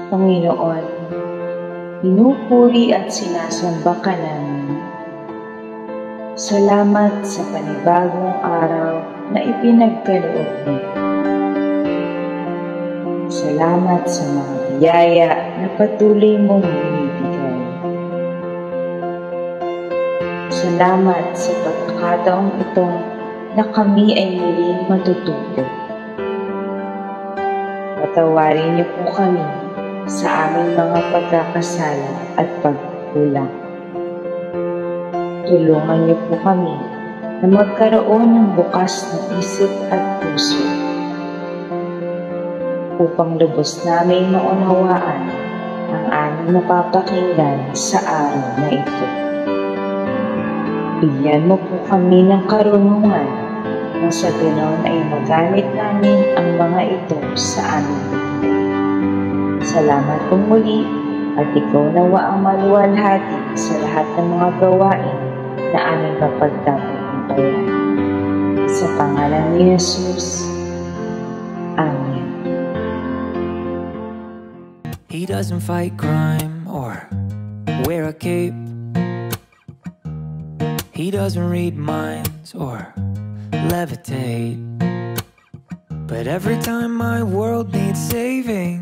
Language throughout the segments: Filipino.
Panginoon, pinupuri at sinasamba ka namin. Salamat sa panibagong araw na ipinagkaloob mo. Salamat sa mga biyaya na patuloy mong binibigay. Salamat sa pagkakataong itong na kami ay muling matututo. Patawarin niyo po kami sa aming mga pagkakasala at pagkukulang. Tulungan niyo po kami na magkaroon ng bukas na isip at puso upang lubos namin maunawaan ang aming mapapakinggan sa araw na ito. Bigyan mo po kami ng karunungan nang sa ganon ay magamit namin ang mga ito sa aming buhay. Salamat po muli at ikaw nawa ang maluwalhati sa lahat ng mga gawain na aming mapagtagumpayan. Sa pangalan ni Jesus. Amen. He doesn't fight crime or wear a cape. He doesn't read minds or levitate. But every time my world needs saving,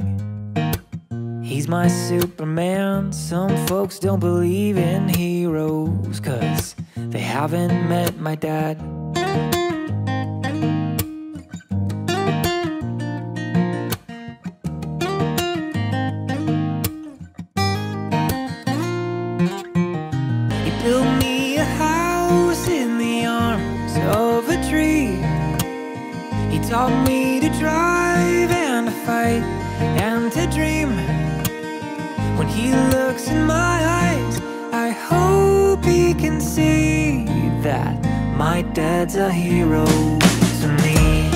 he's my Superman. Some folks don't believe in heroes 'cause they haven't met my dad. He built me a house in the arms of a tree. He taught me to drive and to fight and to dream. When he looks in my eyes, I hope he can see that my dad's a hero to me.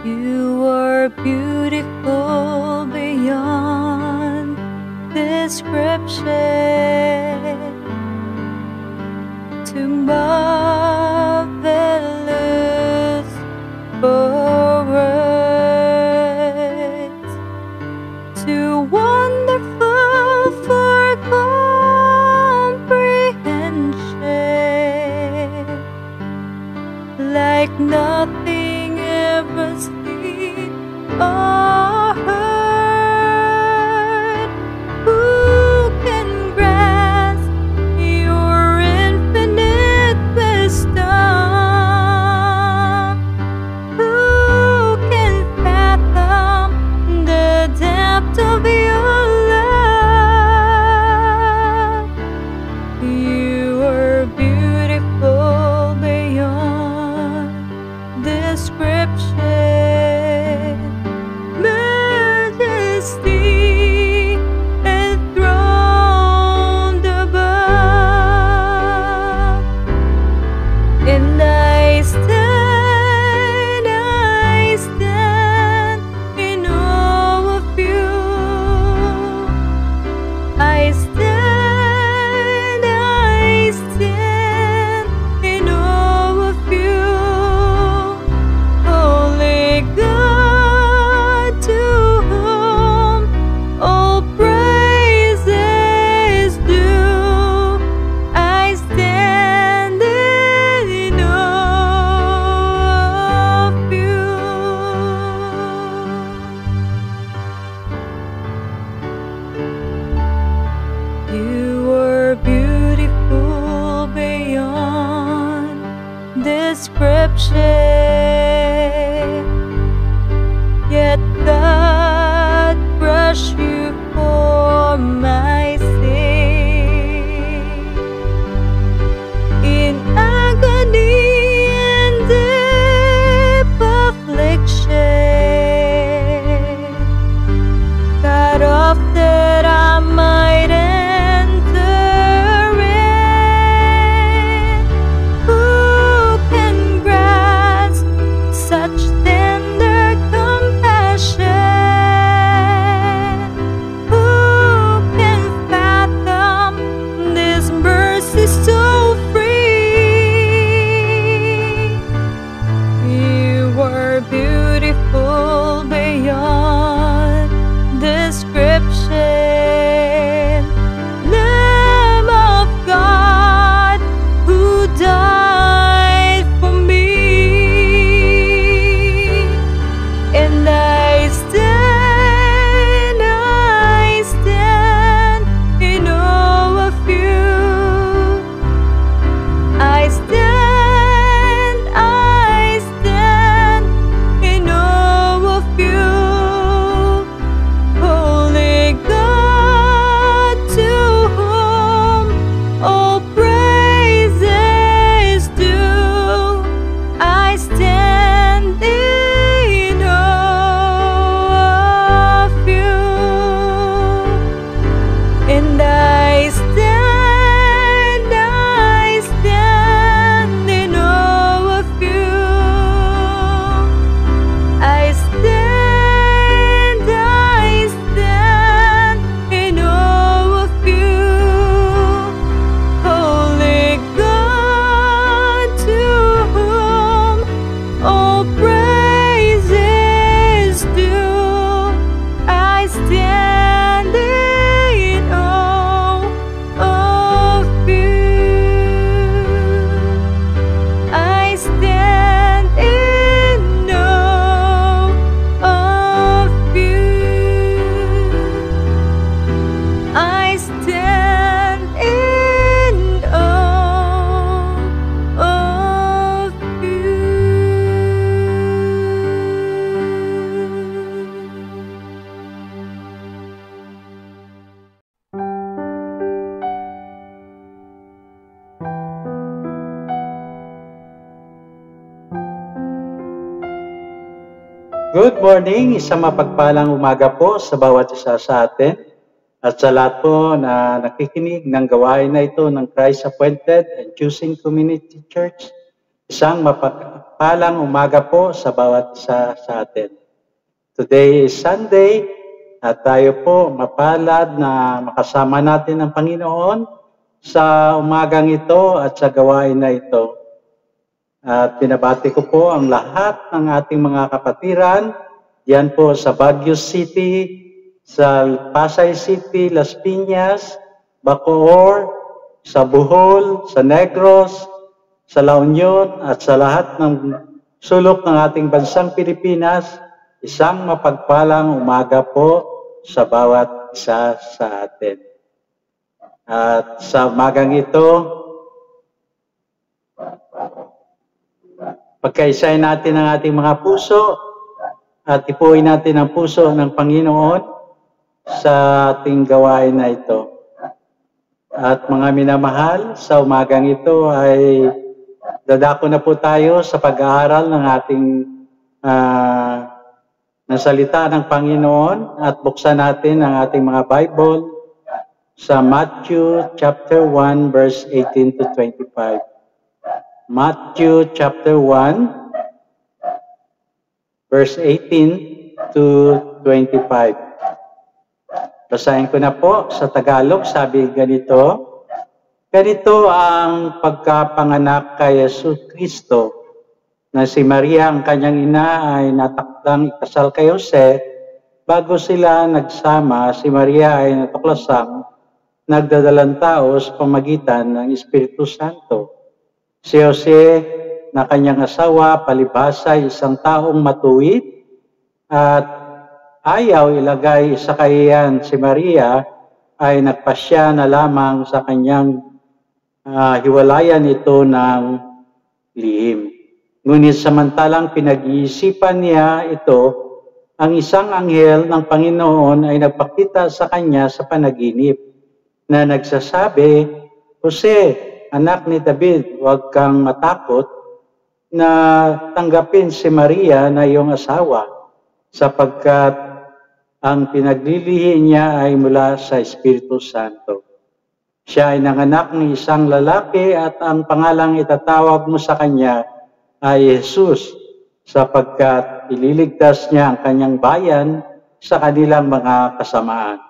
You are beautiful beyond description, too marvelous for words, too wonderful for comprehension, like nothing ever seen or heard. Who can grasp your infinite wisdom? Who can fathom the depth of your love? You are beautiful beyond description, majesty enthroned above, and I stand in awe of you. I stand in awe of you. Holy God, to whom all praise is due, I stand in awe of you. You are beautiful beyond description, yet God crushed you for my sake. In agony and deep affliction, cut off that I might enter in. Who can grasp such tender compassion? Who can fathom this mercy so free? You are beautiful beyond description, Lamb of God who died for me, and I stand in awe of you. I stand in awe of you. Holy God, to whom all praise is due, I stand in awe of you. And I stand in awe of you. I stand in awe of you. Holy God, to whom all praise is due, I stand in awe of you. I stand in awe of you. I stand in awe of you. Good morning, isang mapagpalang umaga po sa bawat isa sa atin at sa lahat po na nakikinig ng gawain na ito ng Christ Appointed and Choosing Community Church. Isang mapagpalang umaga po sa bawat isa sa atin. Today is Sunday at tayo po mapalad na makasama natin ang Panginoon sa umagang ito at sa gawain na ito. At pinabati ko po ang lahat ng ating mga kapatiran diyan po sa Baguio City, sa Pasay City, Las Piñas, Bacoor, sa Bohol, sa Negros, sa La Union at sa lahat ng sulok ng ating bansang Pilipinas, isang mapagpalang umaga po sa bawat isa sa atin. At sa umagang ito, pagkaisahin natin ang ating mga puso at ipuin natin ang puso ng Panginoon sa ating gawain na ito. At mga minamahal, sa umagang ito ay dadako na po tayo sa pag-aaral ng ating ng salita ng Panginoon at buksan natin ang ating mga Bible sa Matthew chapter 1 verse 18 to 25. Matthew chapter 1 verse 18 to 25. Basahin ko na po sa Tagalog, sabi ganito. Ganito ang pagkapanganak kay Yesu Kristo, na si Maria ang kanyang ina ay natakdang ikasal kay Jose. Bago sila nagsama, si Maria ay natuklasang nagdadalang tao sa pamagitan ng Espiritu Santo. Si Jose na kanyang asawa palibhasa isang taong matuwid at ayaw ilagay sa kahiyan si Maria ay nagpasya na lamang sa kanyang hiwalayan ito ng lihim. Ngunit samantalang pinag-iisipan niya ito, ang isang anghel ng Panginoon ay nagpakita sa kanya sa panaginip na nagsasabi, Jose, anak ni David, huwag kang matakot na tanggapin si Maria na iyong asawa sapagkat ang pinaglilihi niya ay mula sa Espiritu Santo. Siya ay nanganak ng isang lalaki at ang pangalang itatawag mo sa kanya ay Jesus sapagkat ililigtas niya ang kanyang bayan sa kanilang mga kasamaan.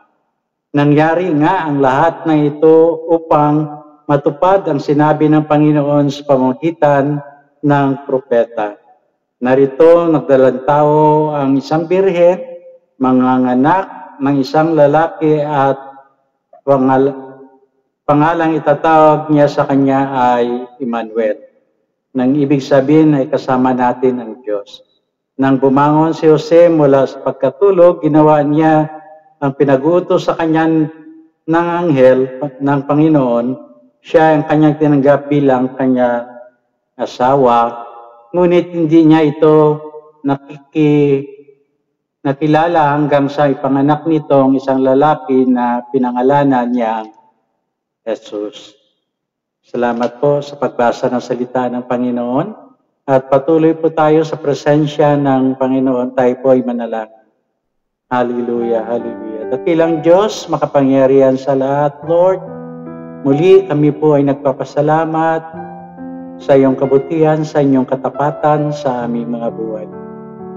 Nangyari nga ang lahat ng ito upang matupad ang sinabi ng Panginoon sa pamamagitan ng propeta. Narito nagdalang tao ang isang birhen, manganganak ng isang lalaki at pangalang itatawag niya sa kanya ay Emmanuel. Nang ibig sabihin ay kasama natin ang Diyos. Nang bumangon si Jose mula sa pagkatulog, ginawa niya ang pinag-uutos sa kanya ng anghel ng Panginoon. Siya ang kanyang tinanggap bilang kanya asawa. Ngunit hindi niya ito nakilala hanggang sa ipanganak nito ang isang lalaki na pinangalanan niya Jesus. Salamat po sa pagbasa ng salita ng Panginoon at patuloy po tayo sa presensya ng Panginoon. Tayo po ay manalangin. Hallelujah, hallelujah. Dakilang Diyos, makapangyarihan sa lahat, Lord. Muli kami po ay nagpapasalamat sa iyong kabutihan, sa inyong katapatan sa aming mga buhay.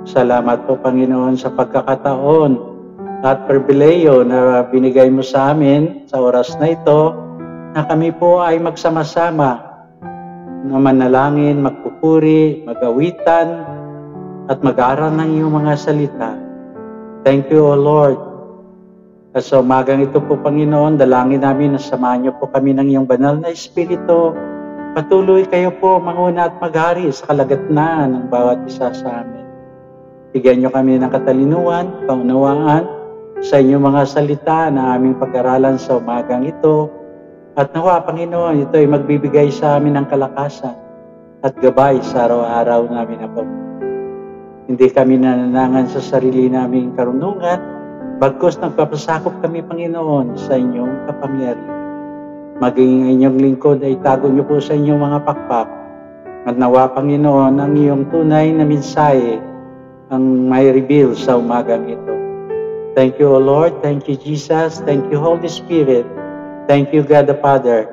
Salamat po, Panginoon, sa pagkakataon at pribileyo na binigay mo sa amin sa oras na ito, na kami po ay magsama-sama na manalangin, magpupuri, magawitan, at mag-aral ng iyong mga salita. Thank you, O Lord. At sa umagang ito po, Panginoon, dalangin namin na samahan niyo po kami ng iyong banal na Espiritu. Patuloy kayo po manguna at maghari sa kalagitnaan ng bawat isa sa amin. Bigyan niyo kami ng katalinuhan, paunawaan sa inyong mga salita na aming pag-aralan sa umagang ito. At nawa, Panginoon, ito ay magbibigay sa amin ng kalakasan at gabay sa araw-araw namin na pamumuhay. Hindi kami nananangan sa sarili naming karunungan, bagkus nagpapasakop kami, Panginoon, sa inyong kapangyarihan. Maging inyong lingkod ay tago niyo po sa inyong mga pakpak. At nawa, Panginoon, ang iyong tunay na mensahe ang may reveal sa umagang ito. Thank you, O Lord. Thank you, Jesus. Thank you, Holy Spirit. Thank you, God the Father.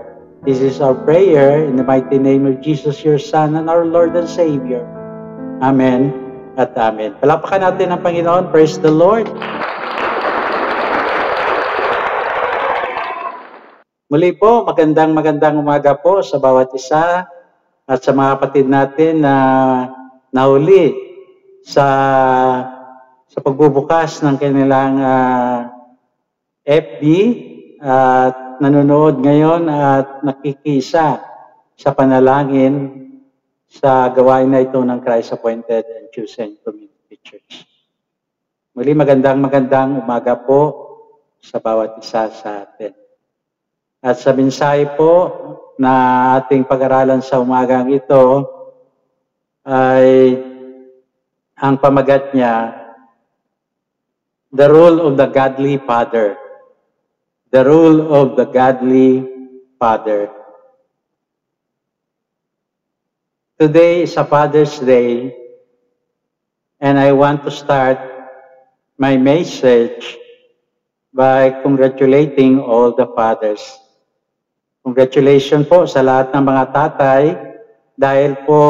This is our prayer in the mighty name of Jesus, your Son and our Lord and Savior. Amen at amen. Palapakan natin ang Panginoon. Praise the Lord. Muli po, magandang umaga po sa bawat isa at sa mga kapatid natin na nahuli sa pagbubukas ng kanilang FB at nanonood ngayon at nakikisa sa panalangin sa gawain na ito ng Christ Appointed and Chosen Community Church. Muli magandang umaga po sa bawat isa sa atin. At sa mensahe po na ating pag-aralan sa umagang ito ay ang pamagat niya, The Role of the Godly Father. The Role of the Godly Father. Today is a Father's Day, and I want to start my message by congratulating all the fathers. Congratulations po sa lahat ng mga tatay dahil po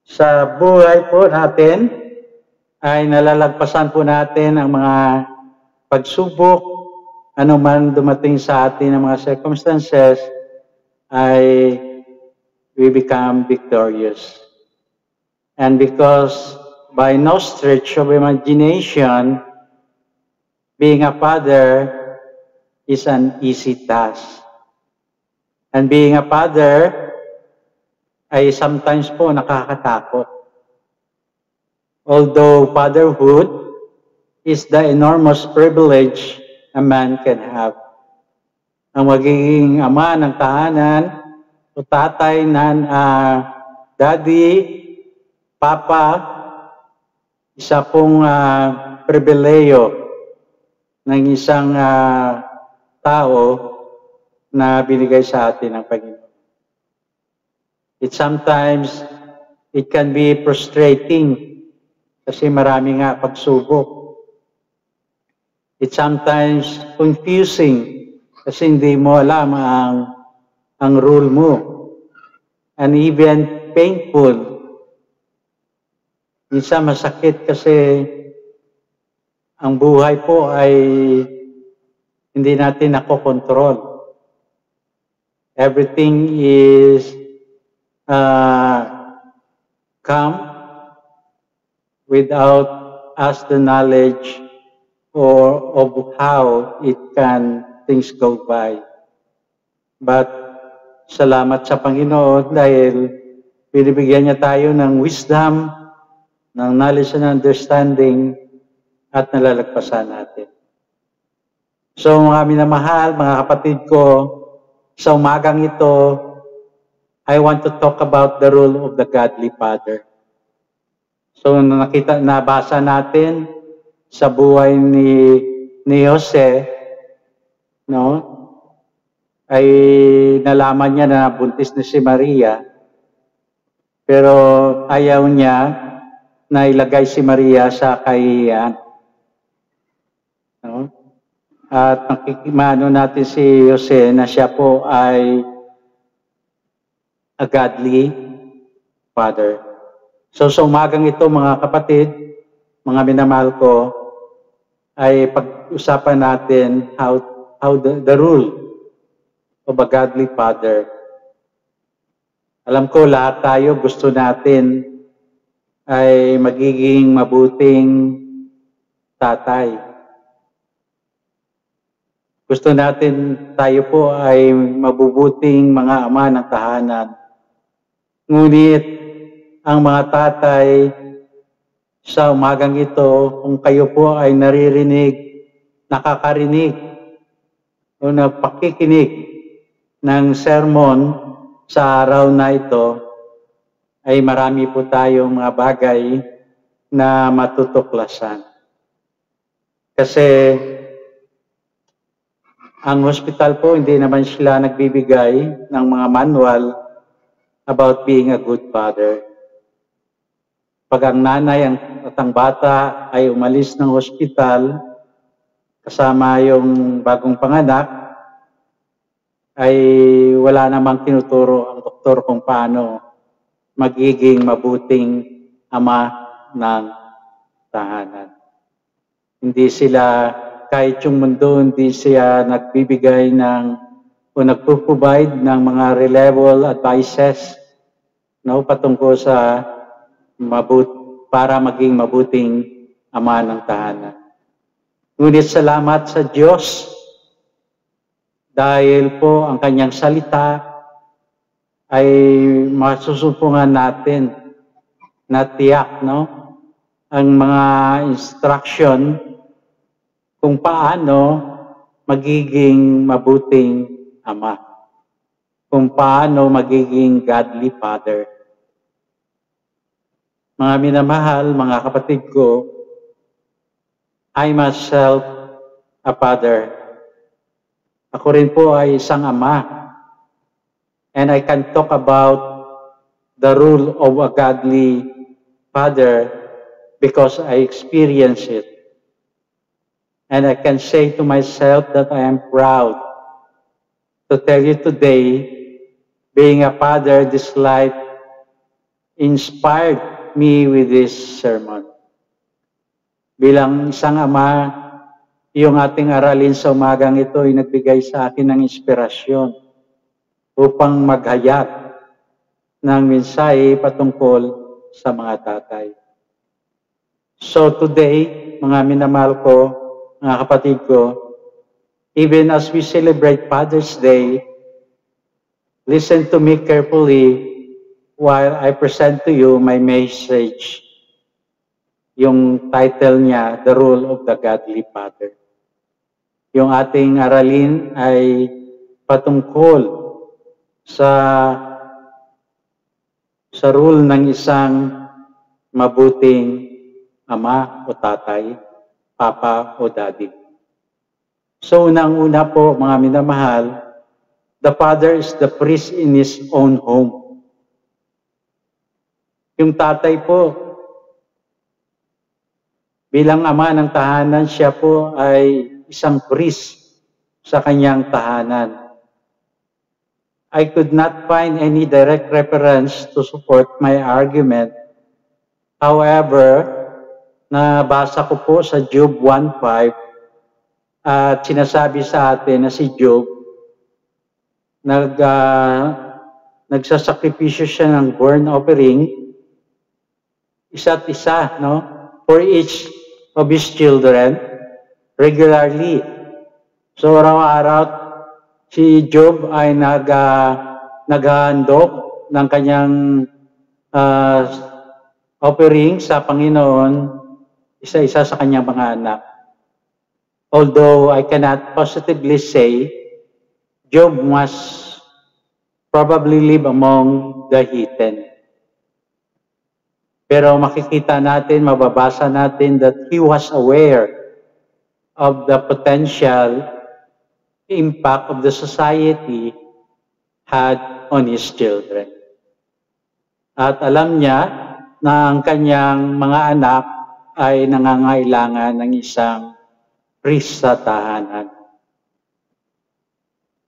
sa buhay po natin ay nalalagpasan po natin ang mga pagsubok, anuman dumating sa atin ng mga circumstances, ay we become victorious. And because by no stretch of imagination, being a father is an easy task. And being a father ay sometimes po nakakatakot. Although fatherhood is the enormous privilege a man can have. Ang magiging ama ng tahanan o tatay daddy, papa, isa pong pribileyo ng isang tao na binigay sa atin ng Panginoon. Sometimes it can be frustrating kasi marami nga pagsubok. It's sometimes confusing kasi hindi mo alam ang role mo. And even painful. Minsan masakit kasi ang buhay po ay hindi natin nakokontrol. Everything is come without us the knowledge of how things go by. But salamat sa Panginoon dahil binibigyan niya tayo ng wisdom, ng knowledge and understanding at nalalagpasan natin. So mga minamahal, mga kapatid ko, sa umagang ito, I want to talk about the role of the Godly Father. So nabasa natin sa buhay ni Jose, no? Ay nalaman niya na buntis na si Maria, pero ayaw niya na ilagay si Maria sa kahihiyan. No? At nakikimano natin si Jose na siya po ay a godly father. So sa umagang ito mga kapatid, mga minamahal ko, ay pag-usapan natin how the rule of a godly father. Alam ko lahat tayo gusto natin ay magiging mabuting tatay. Gusto natin tayo po ay mabubuting mga ama ng tahanan. Ngunit ang mga tatay sa umagang ito, kung kayo po ay nakakarinig o napakikinig ng sermon sa araw na ito, ay marami po tayong mga bagay na matutuklasan. Kasi ang hospital po, hindi naman sila nagbibigay ng mga manual about being a good father. Pag ang nanay at ang bata ay umalis ng hospital, kasama yung bagong panganak, ay wala namang tinuturo ang doktor kung paano magiging mabuting ama ng tahanan. Hindi sila, kahit yung mundo, hindi siya nagbibigay ng o nagpo-provide ng mga reliable advices, no, patungkol sa para maging mabuting ama ng tahanan. Ngunit salamat sa Diyos dahil po ang kanyang salita ay masusupungan natin na tiyak, no, ang mga instruction kung paano magiging mabuting ama, kung paano magiging godly father. Mga minamahal, mga kapatid ko, I myself a father. Ako rin po ay isang ama. And I can talk about the rule of a godly father because I experience it. And I can say to myself that I am proud to tell you today, being a father, this life inspired me with this sermon. Bilang isang ama, yung ating aralin sa umagang ito ay nagbigay sa akin ng inspirasyon upang maghayag ng mensahe patungkol sa mga tatay. So today, mga minamahal ko, mga kapatid ko, even as we celebrate Father's Day, listen to me carefully while I present to you my message. Yung title niya, The Rule of the Godly Father. Yung ating aralin ay patungkol sa rule ng isang mabuting ama o tatay, papa o daddy. So unang-una po, mga minamahal, the father is the priest in his own home. Yung tatay po, bilang ama ng tahanan, siya po ay isang priest sa kanyang tahanan. I could not find any direct reference to support my argument. However, nabasa ko po sa Job 1:5 at sinasabi sa atin na si Job nagsasakripisyo siya ng burnt offering isa't isa, no, for each of his children regularly. So araw-araw si Job ay naghahandog ng kanyang offering sa Panginoon, isa-isa sa kanyang mga anak. Although I cannot positively say Job must probably live among the heathen. Pero makikita natin, mababasa natin that he was aware of the potential impact of the society had on his children. At alam niya na ang kanyang mga anak ay nangangailangan ng isang priest sa tahanan.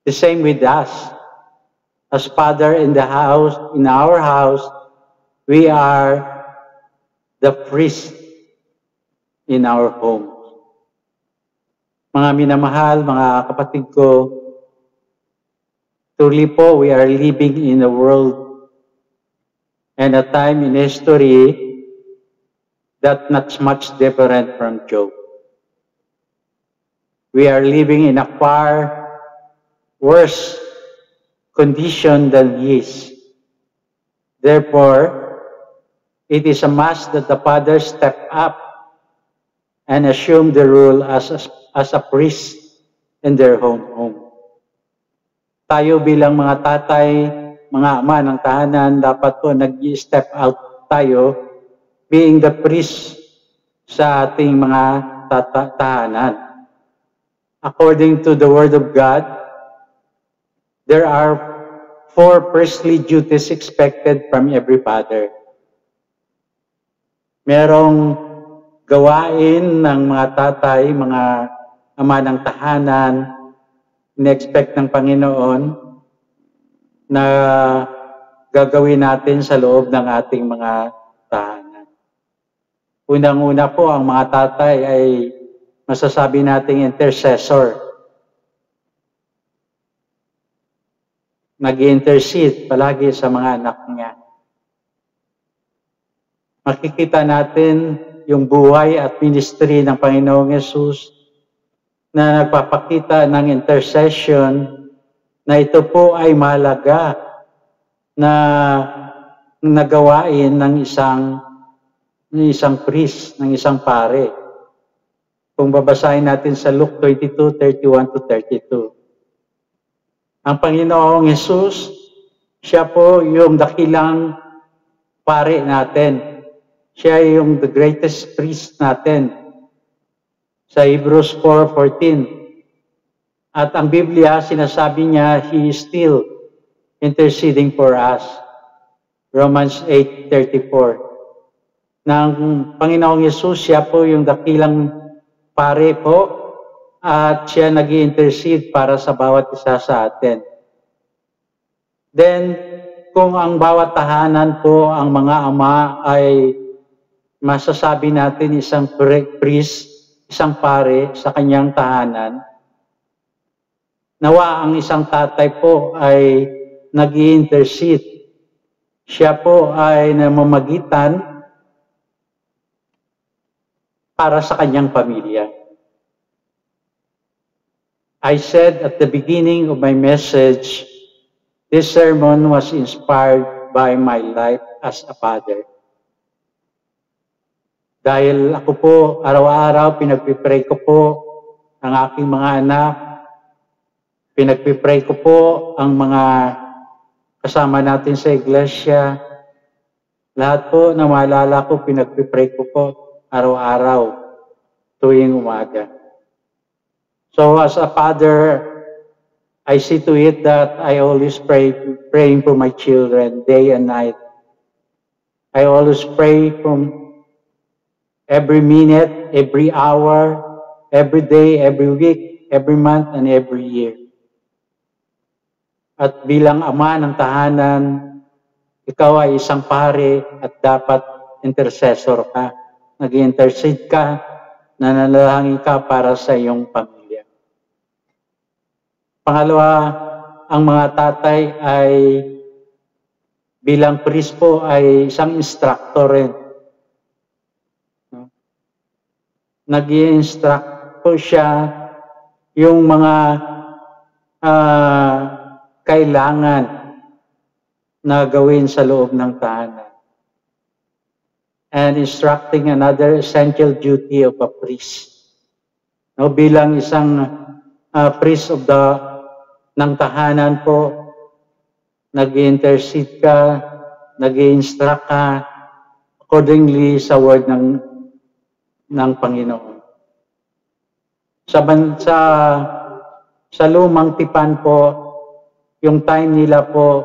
The same with us. As father in the house, in our house, we are the priest in our home. Mga minamahal, mga kapatid ko, truly po, we are living in a world and a time in history that not much different from Job. We are living in a far worse condition than his. Therefore, it is a must that the father step up and assume the role as a priest in their own home. Tayo bilang mga tatay, mga ama ng tahanan, dapat po nag-step out tayo being the priest sa ating mga tahanan. According to the Word of God, there are 4 priestly duties expected from every father. Merong gawain ng mga tatay, mga ama ng tahanan, in-expect ng Panginoon na gagawin natin sa loob ng ating mga tahanan. Unang-una po, ang mga tatay ay masasabi nating intercessor. Nag-intercede palagi sa mga anak niya. Makikita natin yung buhay at ministry ng Panginoong Yesus na nagpapakita ng intercession na ito po ay mahalaga na nagawain ng isang priest, ng isang pare. Kung babasahin natin sa Luke 22:31-32. Ang Panginoong Yesus, siya po yung dakilang pare natin. Siya yung the greatest priest natin. Sa Hebrews 4:14. At ang Biblia, sinasabi niya, He is still interceding for us. Romans 8:34. Ng Panginoong Yesus, siya po yung dakilang pare po, at siya nag-i-intercede para sa bawat isa sa atin. Then, kung ang bawat tahanan po, ang mga ama ay masasabi natin isang priest, isang pare sa kanyang tahanan, nawa ang isang tatay po ay nag-i-intercede. Siya po ay namamagitan para sa kanyang pamilya. I said at the beginning of my message, this sermon was inspired by my life as a father. Dahil ako po, araw-araw, pinagpipray ko po ang aking mga anak, pinagpipray ko po ang mga kasama natin sa iglesia, lahat po na maalala ko, pinagpipray ko po araw-araw, tuwing umaga. So as a father, I see to it that I always praying for my children day and night. I always pray from every minute, every hour, every day, every week, every month, and every year. At bilang ama ng tahanan, ikaw ay isang pare at dapat intercessor ka. Nag-intercede ka, nanalangin ka para sa iyong pamilya. Pangalawa, ang mga tatay ay bilang priest po ay isang instructor rin. Nag-i-instruct po siya yung mga kailangan na gawin sa loob ng tahanan. And instructing another essential duty of a priest. No, bilang isang priest of ng tahanan po, nag-intercede ka, nag-instruct ka accordingly sa word ng Panginoon. Sa lumang tipan po, yung time nila po,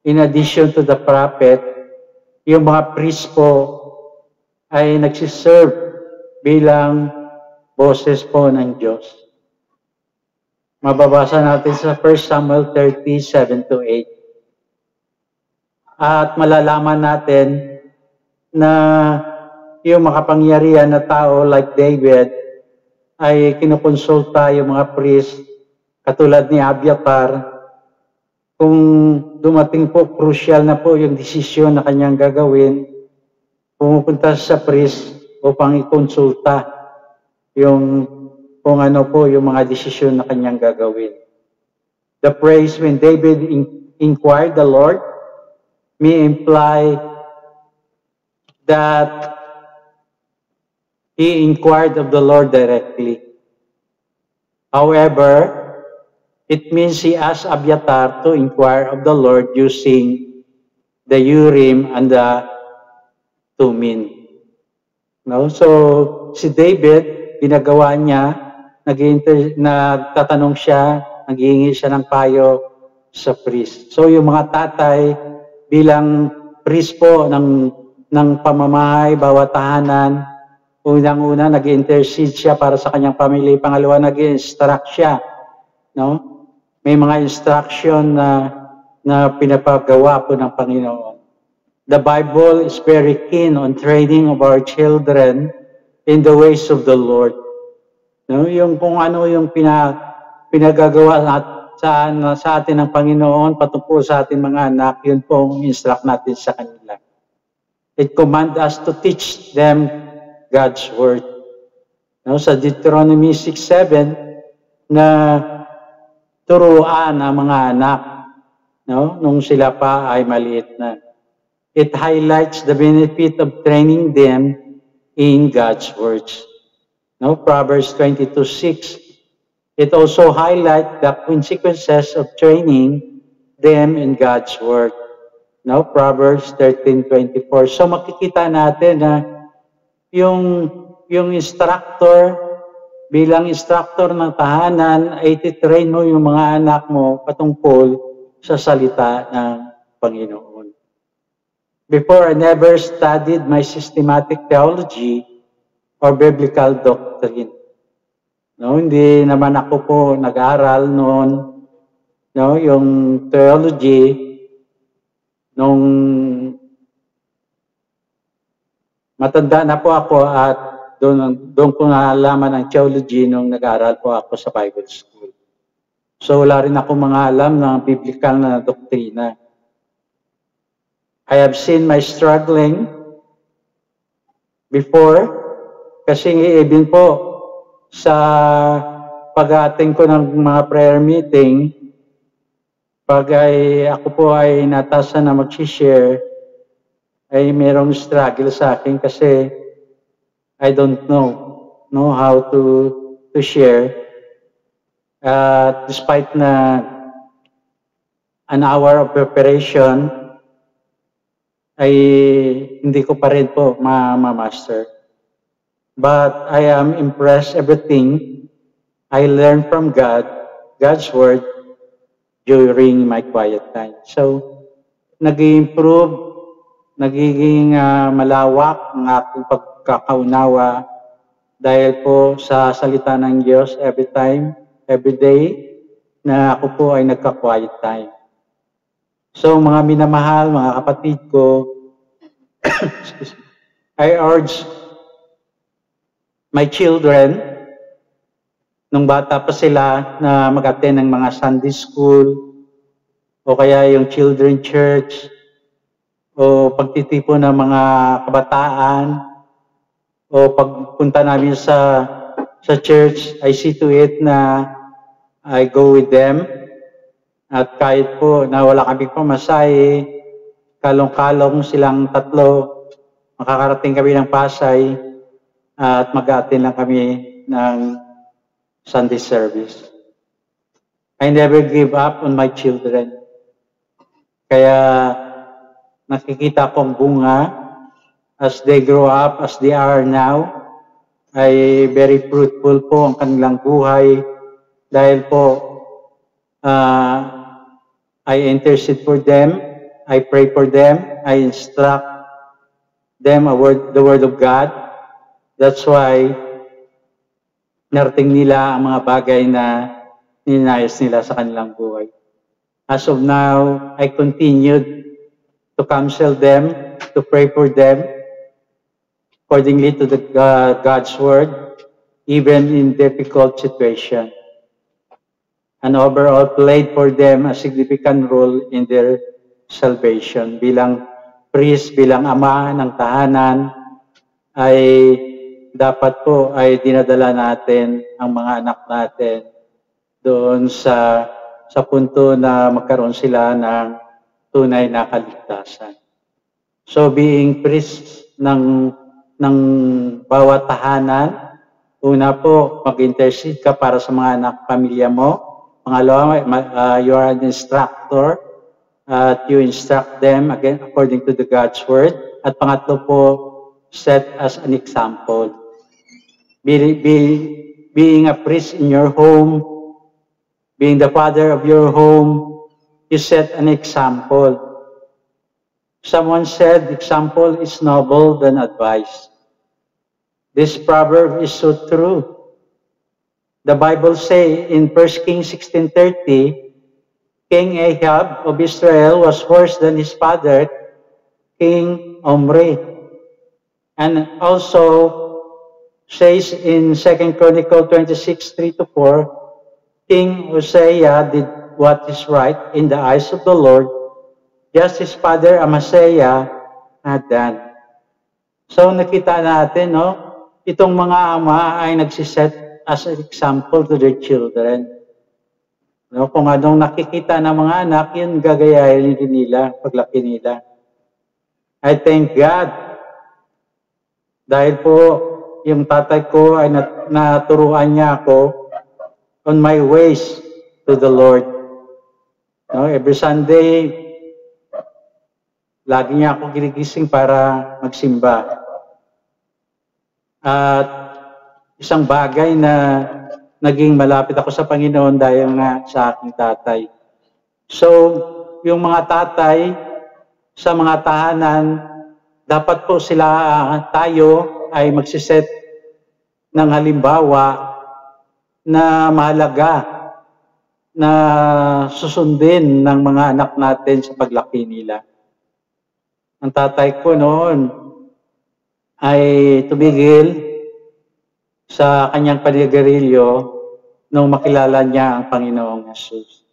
in addition to the prophet, yung mga priest po ay nagsiserve bilang boses po ng Diyos. Mababasa natin sa 1 Samuel 30:7-8. At malalaman natin na yung makapangyarihan na tao like David ay kinukonsulta yung mga priest katulad ni Abiathar kung dumating po crucial na po yung desisyon na kanyang gagawin, pumupunta sa priest upang ikonsulta yung kung ano po yung mga desisyon na kanyang gagawin. The phrase, when David inquired the Lord, may imply that he inquired of the Lord directly. However, it means he asked Abiathar to inquire of the Lord using the Urim and the Thummim. No? So, si David, ginagawa niya, nagtatanong siya, naghihingi siya ng payo sa priest. So, yung mga tatay, bilang priest po ng pamamahay, bawat tahanan, unang-una, nag-intercede siya para sa kanyang pamilya. Pangalawa, nag-instruct siya. No? May mga instruction na na pinapagawa po ng Panginoon. The Bible is very keen on training of our children in the ways of the Lord. No, yung kung ano yung pinagagawa sa atin ng Panginoon patungkol sa ating mga anak, yun po ang instruct natin sa kanila. It commands us to teach them God's Word. No, sa Deuteronomy 6:7 na turuan ang mga anak, no, nung sila pa ay maliit na. It highlights the benefit of training them in God's words. No, Proverbs 22:6. It also highlights the consequences of training them in God's word. No, Proverbs 13:24. So makikita natin na yung instructor, bilang instructor ng tahanan, ay titrain mo yung mga anak mo patungkol sa salita ng Panginoon. Before, I never studied my systematic theology or biblical doctrine. No, hindi naman ako po nag-aral noon, no, yung theology nung matanda na po ako at doon ko nalaman ang theology nung nag-aral po ako sa Bible School. So wala rin ako mga alam ng biblical na doktrina. I have seen my struggling before kasi even po sa pag-attend ko ng mga prayer meeting, pag ako po ay natasan na mag-share, ay merong struggle sa akin kasi I don't know how to share. Despite na an hour of preparation, ay hindi ko pa rin po ma-master. But I am impressed everything I learned from God's Word during my quiet time. So, nag-i-improve, nagiging malawak ang aking pagkakaunawa dahil po sa salita ng Diyos every time, every day, na ako po ay nagka-quiet time. So, mga minamahal, mga kapatid ko, I urge my children, nung bata pa sila, na mag-attend ng mga Sunday school, o kaya yung children church, o pagtitipon ng mga kabataan, o pagpunta namin sa church, I see to it na I go with them. At kahit po na wala kami pamasahe, kalong-kalong silang tatlo, makakarating kami ng Pasay at mag-attend lang kami ng Sunday service. I never give up on my children. Kaya nakikita kong bunga as they grow up, as they are now, ay very fruitful po ang kanilang buhay dahil po I intercede for them, I pray for them, I instruct them the Word of God. That's why narating nila ang mga bagay na ninayos nila sa kanilang buhay. As of now, I continued to counsel them, to pray for them, accordingly to God's Word, even in difficult situations. And overall played for them a significant role in their salvation. Bilang priest, bilang ama ng tahanan, ay dapat po ay dinadala natin ang mga anak natin doon sa punto na magkaroon sila ng tunay na kaligtasan. So being priest ng bawat tahanan, una po mag-intercede ka para sa mga anak pamilya mo. Pangalawa, you are an instructor at you instruct them again according to the God's Word. At pangatlo po, set as an example. Being a priest in your home, being the father of your home, you set an example. Someone said, example is noble than advice. This proverb is so true. The Bible says in 1 Kings 16:30, King Ahab of Israel was worse than his father, King Omri. And also says in 2 Chronicles 26:3-4, King Hosea did what is right in the eyes of the Lord, just his father Amaziah had done. So nakita natin, no, itong mga ama ay nagsiset as an example to their children. No, kung anong nakikita ng mga anak, yun gagayahin din nila paglaki nila. I thank God dahil po yung tatay ko ay naturuan niya ako on my ways to the Lord. No, every Sunday, lagi niya ako ginigising para magsimba. At isang bagay na naging malapit ako sa Panginoon dahil nga sa aking tatay. So, yung mga tatay sa mga tahanan, dapat po tayo ay magsiset ng halimbawa na mahalaga na susundin ng mga anak natin sa paglaki nila. Ang tatay ko noon ay tumigil sa kanyang panigarilyo nung makilala niya ang Panginoong Hesus.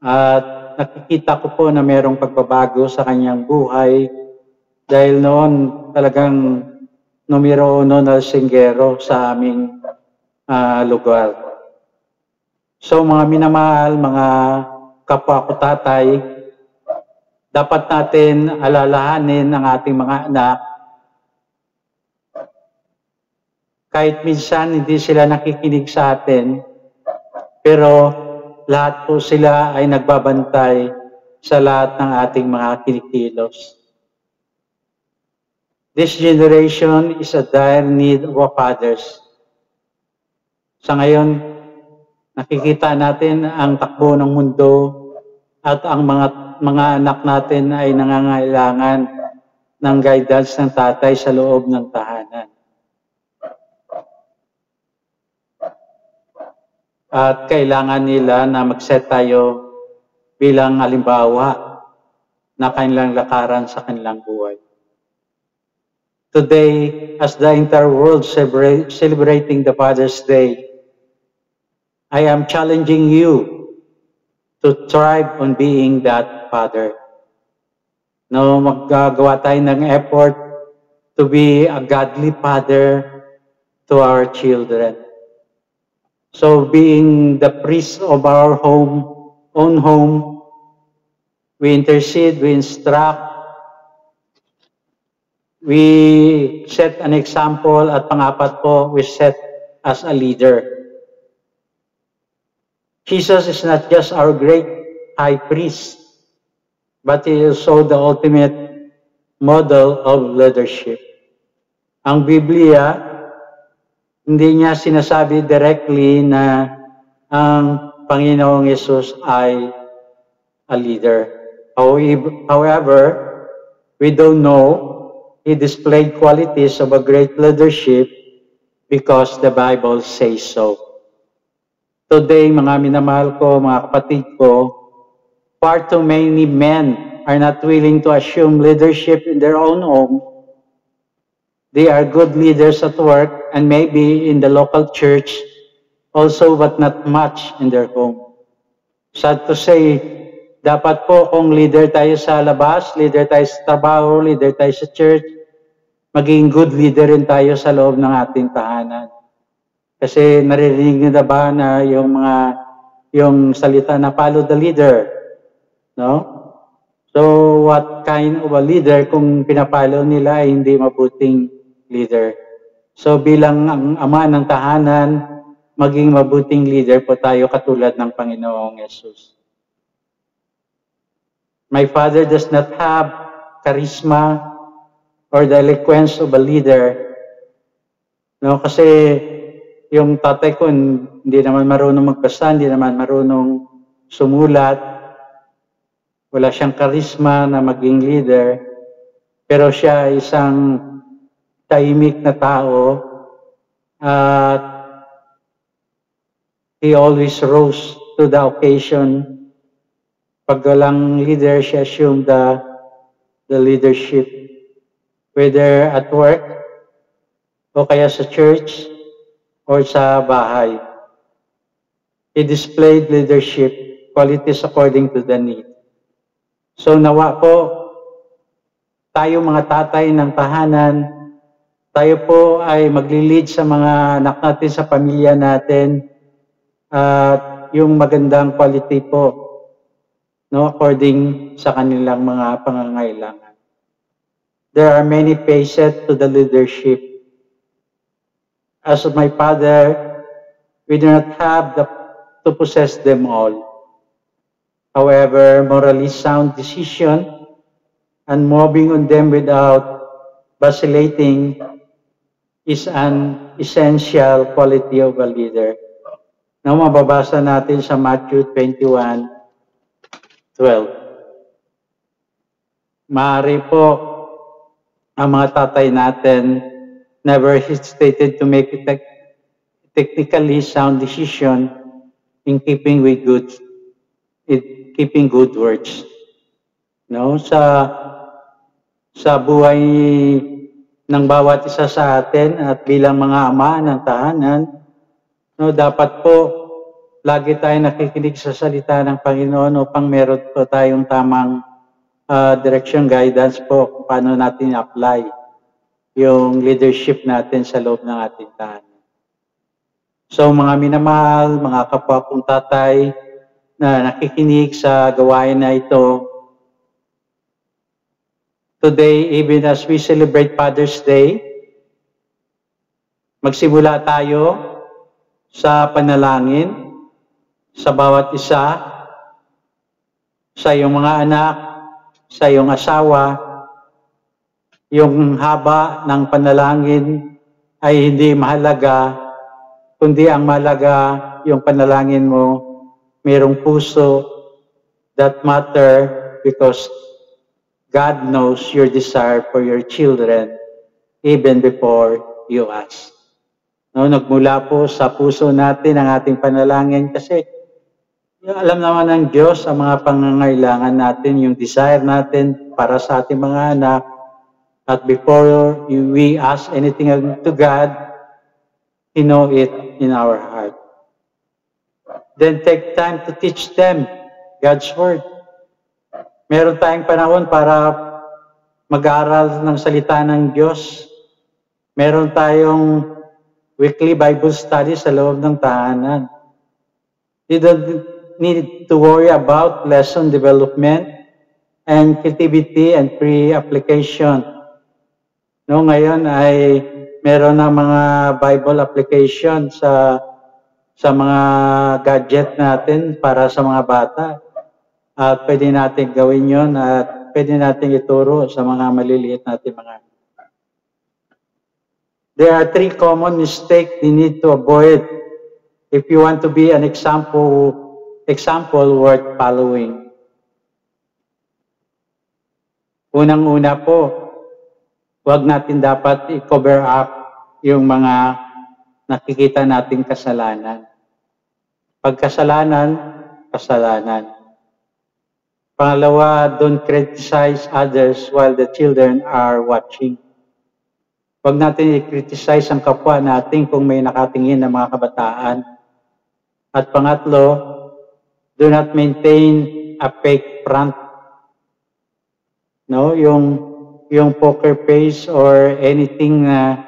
At nakikita ko po na mayroong pagbabago sa kanyang buhay dahil noon talagang numero uno na singgero sa aming lugar. So mga minamahal, mga kapwa ko tatay, dapat natin alalahanin ang ating mga anak kahit minsan hindi sila nakikinig sa atin, pero lahat po sila ay nagbabantay sa lahat ng ating mga kinikilos. This generation is a dire need of our fathers. Sa ngayon, nakikita natin ang takbo ng mundo at ang mga anak natin ay nangangailangan ng guidance ng tatay sa loob ng tahanan. At kailangan nila na mag-set tayo bilang halimbawa na kanilang lakaran sa kanilang buhay. Today, as the entire world celebrating the Father's Day, I am challenging you to thrive on being that father. No, maggagawa tayo ng effort to be a godly father to our children. So being the priest of our own home, we intercede, we instruct, we set an example, at pangapat po, we set as a leader. Jesus is not just our great high priest, but he is also the ultimate model of leadership. Ang Biblia, hindi niya sinasabi directly na ang Panginoong Yesus ay a leader. However, we don't know, he displayed qualities of a great leadership because the Bible says so. Today, mga minamahal ko, mga kapatid ko, far too many men are not willing to assume leadership in their own home. They are good leaders at work and maybe in the local church also, but not much in their home. Sad to say, dapat po kung leader tayo sa labas, leader tayo sa trabaho, leader tayo sa church, maging good leader rin tayo sa loob ng ating tahanan. Kasi naririnig nyo na ba na yung salita na follow the leader? No? So what kind of a leader kung pinapalo nila ay hindi mabuting leader? So bilang ang ama ng tahanan, maging mabuting leader po tayo katulad ng Panginoong Yesus. My father does not have charisma or the eloquence of a leader. No, kasi yung tatay ko hindi naman marunong magbasa, hindi naman marunong sumulat. Wala siyang charisma na maging leader. Pero siya ay isang tahimik na tao at he always rose to the occasion Pag walang leader, she assumed the leadership, whether at work, o kaya sa church, or sa bahay. He displayed leadership qualities according to the need. So nawa po, tayo mga tatay ng tahanan, tayo po ay magli-lead sa mga anak natin, sa pamilya natin, at yung magandang quality po, no, according sa kanilang mga pangangailangan. There are many facets to the leadership. As my father, we do not have to possess them all. However, morally sound decision and moving on them without vacillating is an essential quality of a leader. Na mababasa natin sa Matthew 21:12. Maaari po ang mga tatay natin never hesitated to make a technically sound decision in keeping good words. No, sa buhay ng bawat isa sa atin at bilang mga ama ng tahanan, no, dapat po lagi tayong nakikinig sa salita ng Panginoon upang meron po tayong tamang direction, guidance po kung paano natin apply yung leadership natin sa loob ng ating tahanan. So mga minamahal, mga kapwa kong tatay na nakikinig sa gawain na ito, today, even as we celebrate Father's Day, magsimula tayo sa panalangin sa bawat isa, sa iyong mga anak, sa iyong asawa. Yung haba ng panalangin ay hindi mahalaga, kundi ang mahalaga yung panalangin mo, mayroong puso that matter because God knows your desire for your children even before you ask. No, nagmula po sa puso natin ang ating panalangin kasi alam naman ng Diyos ang mga pangangailangan natin, yung desire natin para sa ating mga anak. At before we ask anything to God, He knows it in our heart. Then take time to teach them God's Word. Meron tayong panahon para mag-aaral ng salita ng Diyos. Meron tayong weekly Bible study sa loob ng tahanan. You don't need to worry about lesson development and creativity and pre-application. No, ngayon ay meron na mga Bible application sa mga gadget natin para sa mga bata. At pwede natin gawin yon at pwede natin ituro sa mga maliliit natin mga. There are 3 common mistakes you need to avoid if you want to be an example worth following. Unang-una po, huwag natin dapat i-cover up yung mga nakikita nating kasalanan. Pagkasalanan, kasalanan. Pangalawa, don't criticize others while the children are watching. Huwag natin i-criticize ang kapwa natin kung may nakatingin na mga kabataan. At pangatlo, do not maintain a fake front. No, yung poker face or anything na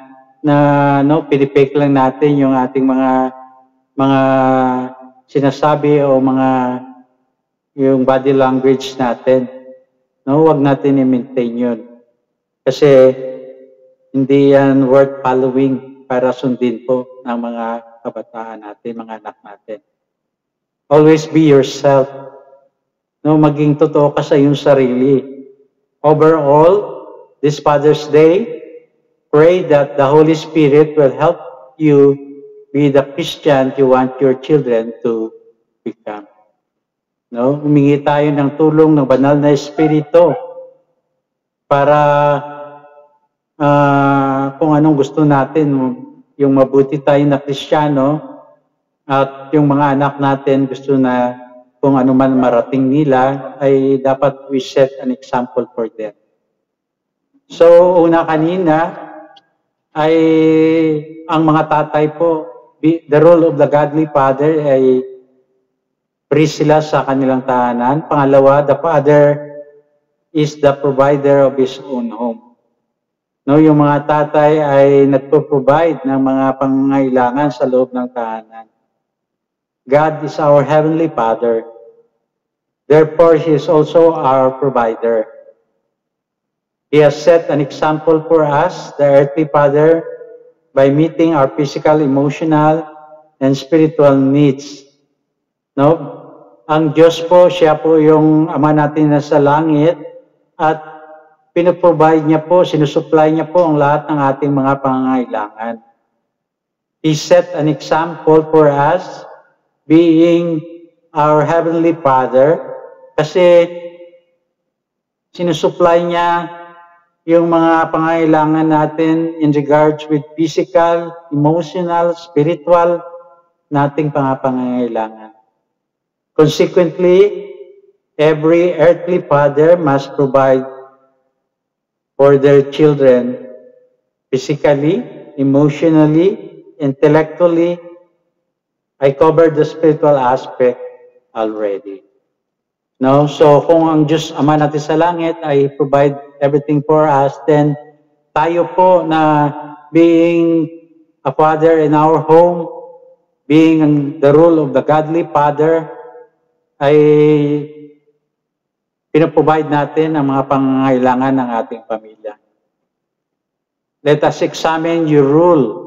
pinipake lang natin yung ating mga sinasabi o yung body language natin. No, wag natin i-maintain yun. Kasi hindi yan worth following para sundin po ng mga kabataan natin, mga anak natin. Always be yourself. No, maging totoo ka sa iyong sarili. Overall, this Father's Day, pray that the Holy Spirit will help you be the Christian you want your children to become. No, humingi tayo ng tulong ng banal na Espiritu para kung anong gusto natin, yung mabuti tayo na Kristiyano at yung mga anak natin gusto na kung ano man marating nila, ay dapat we set an example for them. So, una kanina, ay ang mga tatay po, the role of the godly father ay priest sila sa kanilang tahanan. Pangalawa, the father is the provider of his own home. No, yung mga tatay ay nagpo-provide ng mga pangangailangan sa loob ng tahanan. God is our Heavenly Father. Therefore, He is also our provider. He has set an example for us, the earthly Father, by meeting our physical, emotional, and spiritual needs. No? Ang Diyos po, siya po yung Ama natin na sa langit at pinoprovide niya po, sinusupply niya po ang lahat ng ating mga pangangailangan. He set an example for us being our Heavenly Father kasi sinusupply niya yung mga pangangailangan natin in regards with physical, emotional, spiritual nating pangangailangan. Consequently, every earthly father must provide for their children physically, emotionally, intellectually. I covered the spiritual aspect already. No? So, kung ang Diyos Ama natin sa langit ay provide everything for us, then tayo po na being a father in our home, being in the role of the godly father, ay pinaprovide natin ang mga pangangailangan ng ating pamilya. Let us examine your role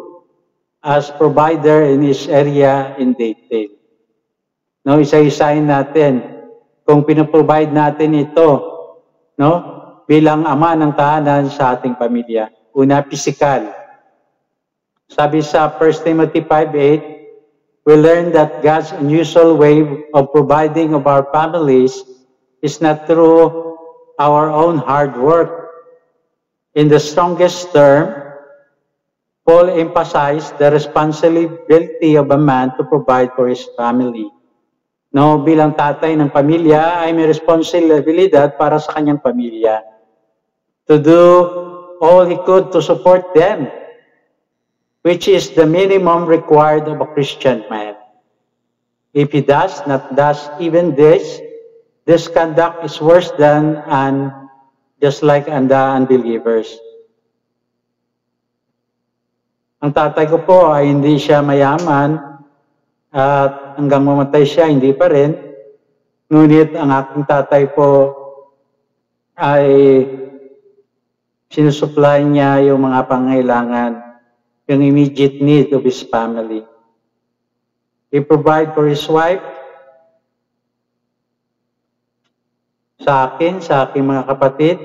as provider in this area in detail. No, isa-isahin natin kung pinaprovide natin ito, no, bilang ama ng tahanan sa ating pamilya. Una, physical. Sabi sa 1 Timothy 5:8, we learn that God's unusual way of providing of our families is not through our own hard work. In the strongest term, Paul emphasized the responsibility of a man to provide for his family. No, bilang tatay ng pamilya ay may responsibilidad para sa kanyang pamilya. To do all he could to support them, which is the minimum required of a Christian man. If he does not does even this conduct is worse than just like the unbelievers. Ang tatay ko po ay hindi siya mayaman at hanggang mamatay siya, hindi pa rin. Ngunit ang aking tatay po ay sinusupply niya yung mga pangailangan, yung immediate need of his family. He provide for his wife, sa akin, sa aking mga kapatid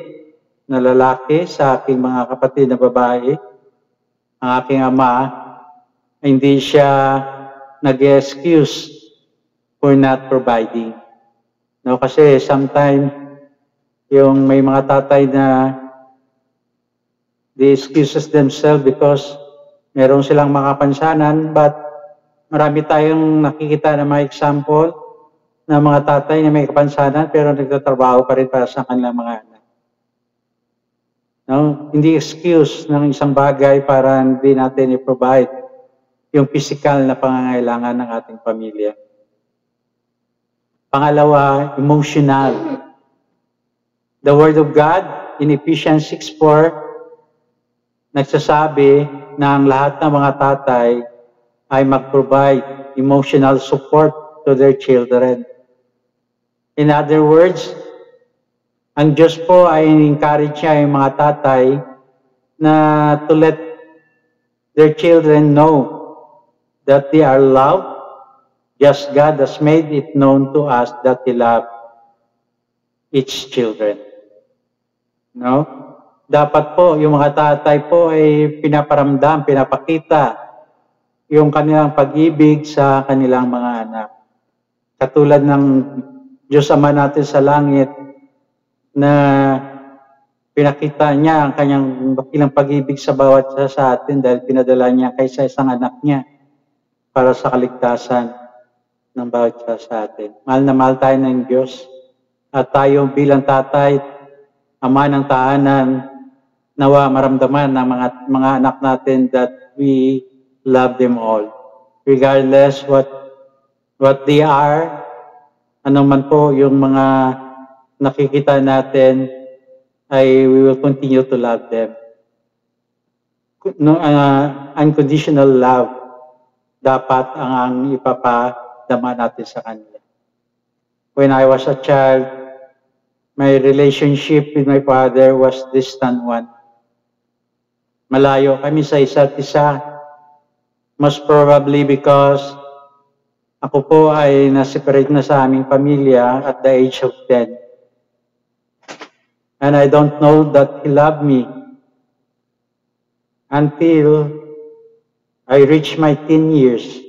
na lalaki, sa aking mga kapatid na babae. Ang aking ama, hindi siya nag-excuse for not providing. No, kasi sometimes yung may mga tatay na they excuses themselves because meron silang mga pansanan, but marami tayong nakikita na mga example na mga tatay na may kapansanan pero nagtatrabaho pa rin para sa kanilang mga anak. No? Hindi excuse ng isang bagay para hindi natin i-provide yung physical na pangangailangan ng ating pamilya. Pangalawa, emotional. The Word of God in Ephesians 6:4 nagsasabi na ang lahat ng mga tatay ay mag-provide emotional support to their children. In other words, ang Diyos po ay encourage niya yung mga tatay na to let their children know that they are loved, just God has made it known to us that He loves each children. No? Dapat po, yung mga tatay po ay pinaparamdam, pinapakita yung kanilang pag-ibig sa kanilang mga anak. Katulad ng Diyos Ama natin sa langit, na pinakita niya ang kanyang dakilang pag-ibig sa bawat isa sa atin dahil pinadala niya kaysa isang anak niya para sa kaligtasan. ng bawat isa sa atin. Mahal na mahal tayo ng Diyos at tayo bilang tatay, ama ng tahanan, nawa maramdaman ng mga anak natin that we love them all. Regardless what they are, ano man po yung mga nakikita natin, we will continue to love them. Unconditional love dapat ang ipapadama natin sa kanila. When I was a child, my relationship with my father was distant one. Malayo kami sa isa't isa. Most probably because ako po ay na-separate na sa aming pamilya at the age of 10. And I don't know that he loved me until I reached my teen years.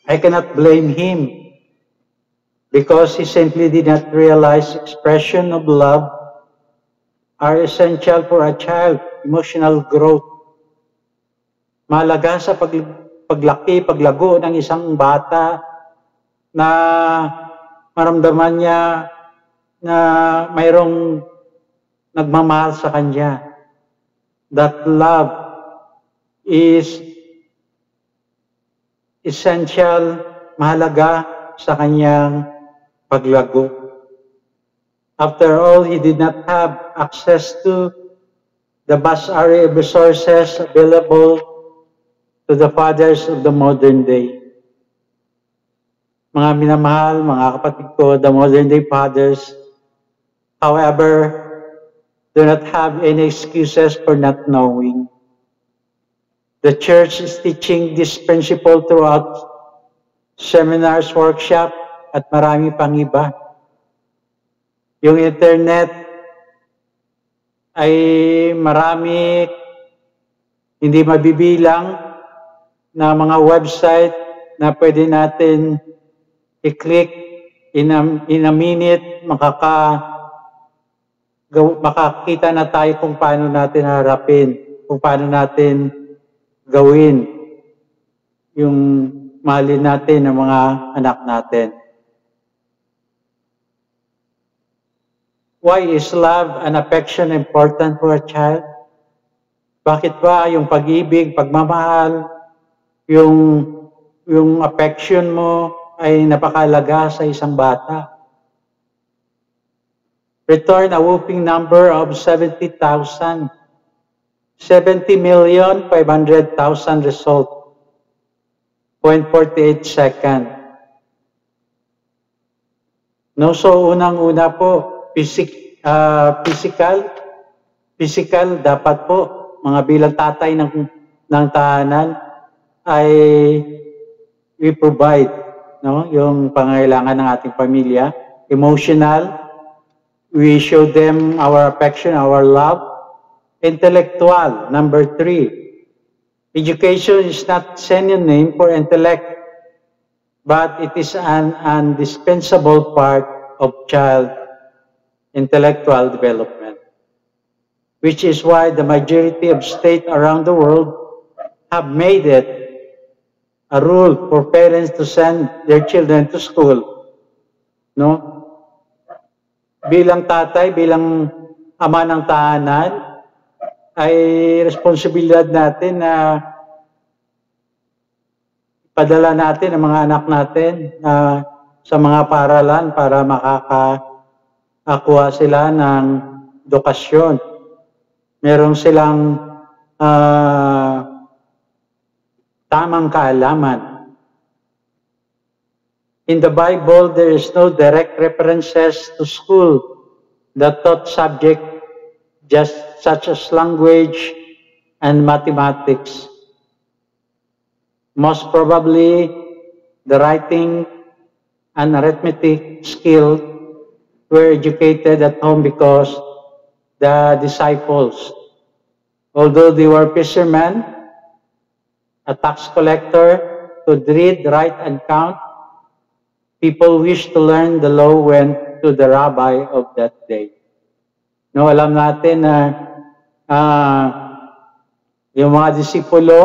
I cannot blame him because he simply did not realize expression of love are essential for a child, emotional growth. Mahalaga sa paglaki, paglago ng isang bata na maramdaman niya na mayroong nagmamahal sa kanya. That love is essential, mahalaga sa kanyang paglago. After all, he did not have access to the vast array of resources available to the fathers of the modern day. Mga minamahal, mga kapatid ko, the modern day fathers, however, do not have any excuses for not knowing. The church is teaching this principle throughout seminars, workshop, at marami pang iba. Yung internet ay marami, hindi mabibilang na mga website na pwede natin i-click in a minute, makakita na tayo kung paano natin harapin, kung paano natin gawin yung mahalin natin ng mga anak natin. Why is love and affection important for a child? Bakit ba yung pag-ibig, pagmamahal, yung affection mo ay napakalaga sa isang bata? Return a whooping number of 70,000. 70,500,000 result. 0.48 second. No, so unang-una po, physical dapat po, mga bilang tatay ng tahanan, ay we provide yung pangailangan ng ating pamilya. Emotional, we show them our affection, our love. Intellectual, number 3. Education is not synonym for intellect, but it is an indispensable part of child intellectual development, which is why the majority of states around the world have made it a rule for parents to send their children to school. No? Bilang tatay, bilang ama ng tahanan, ay responsibilidad natin na padala natin ang mga anak natin sa mga paaralan para makakakuha sila ng edukasyon. Meron silang tamang kaalaman. In the Bible, there is no direct references to school that taught subject just such as language and mathematics. Most probably, the writing and arithmetic skill were educated at home because the disciples, although they were fishermen, a tax collector, could read, write, and count, people wished to learn the law went to the rabbi of that day. No, alam natin na yung mga disipulo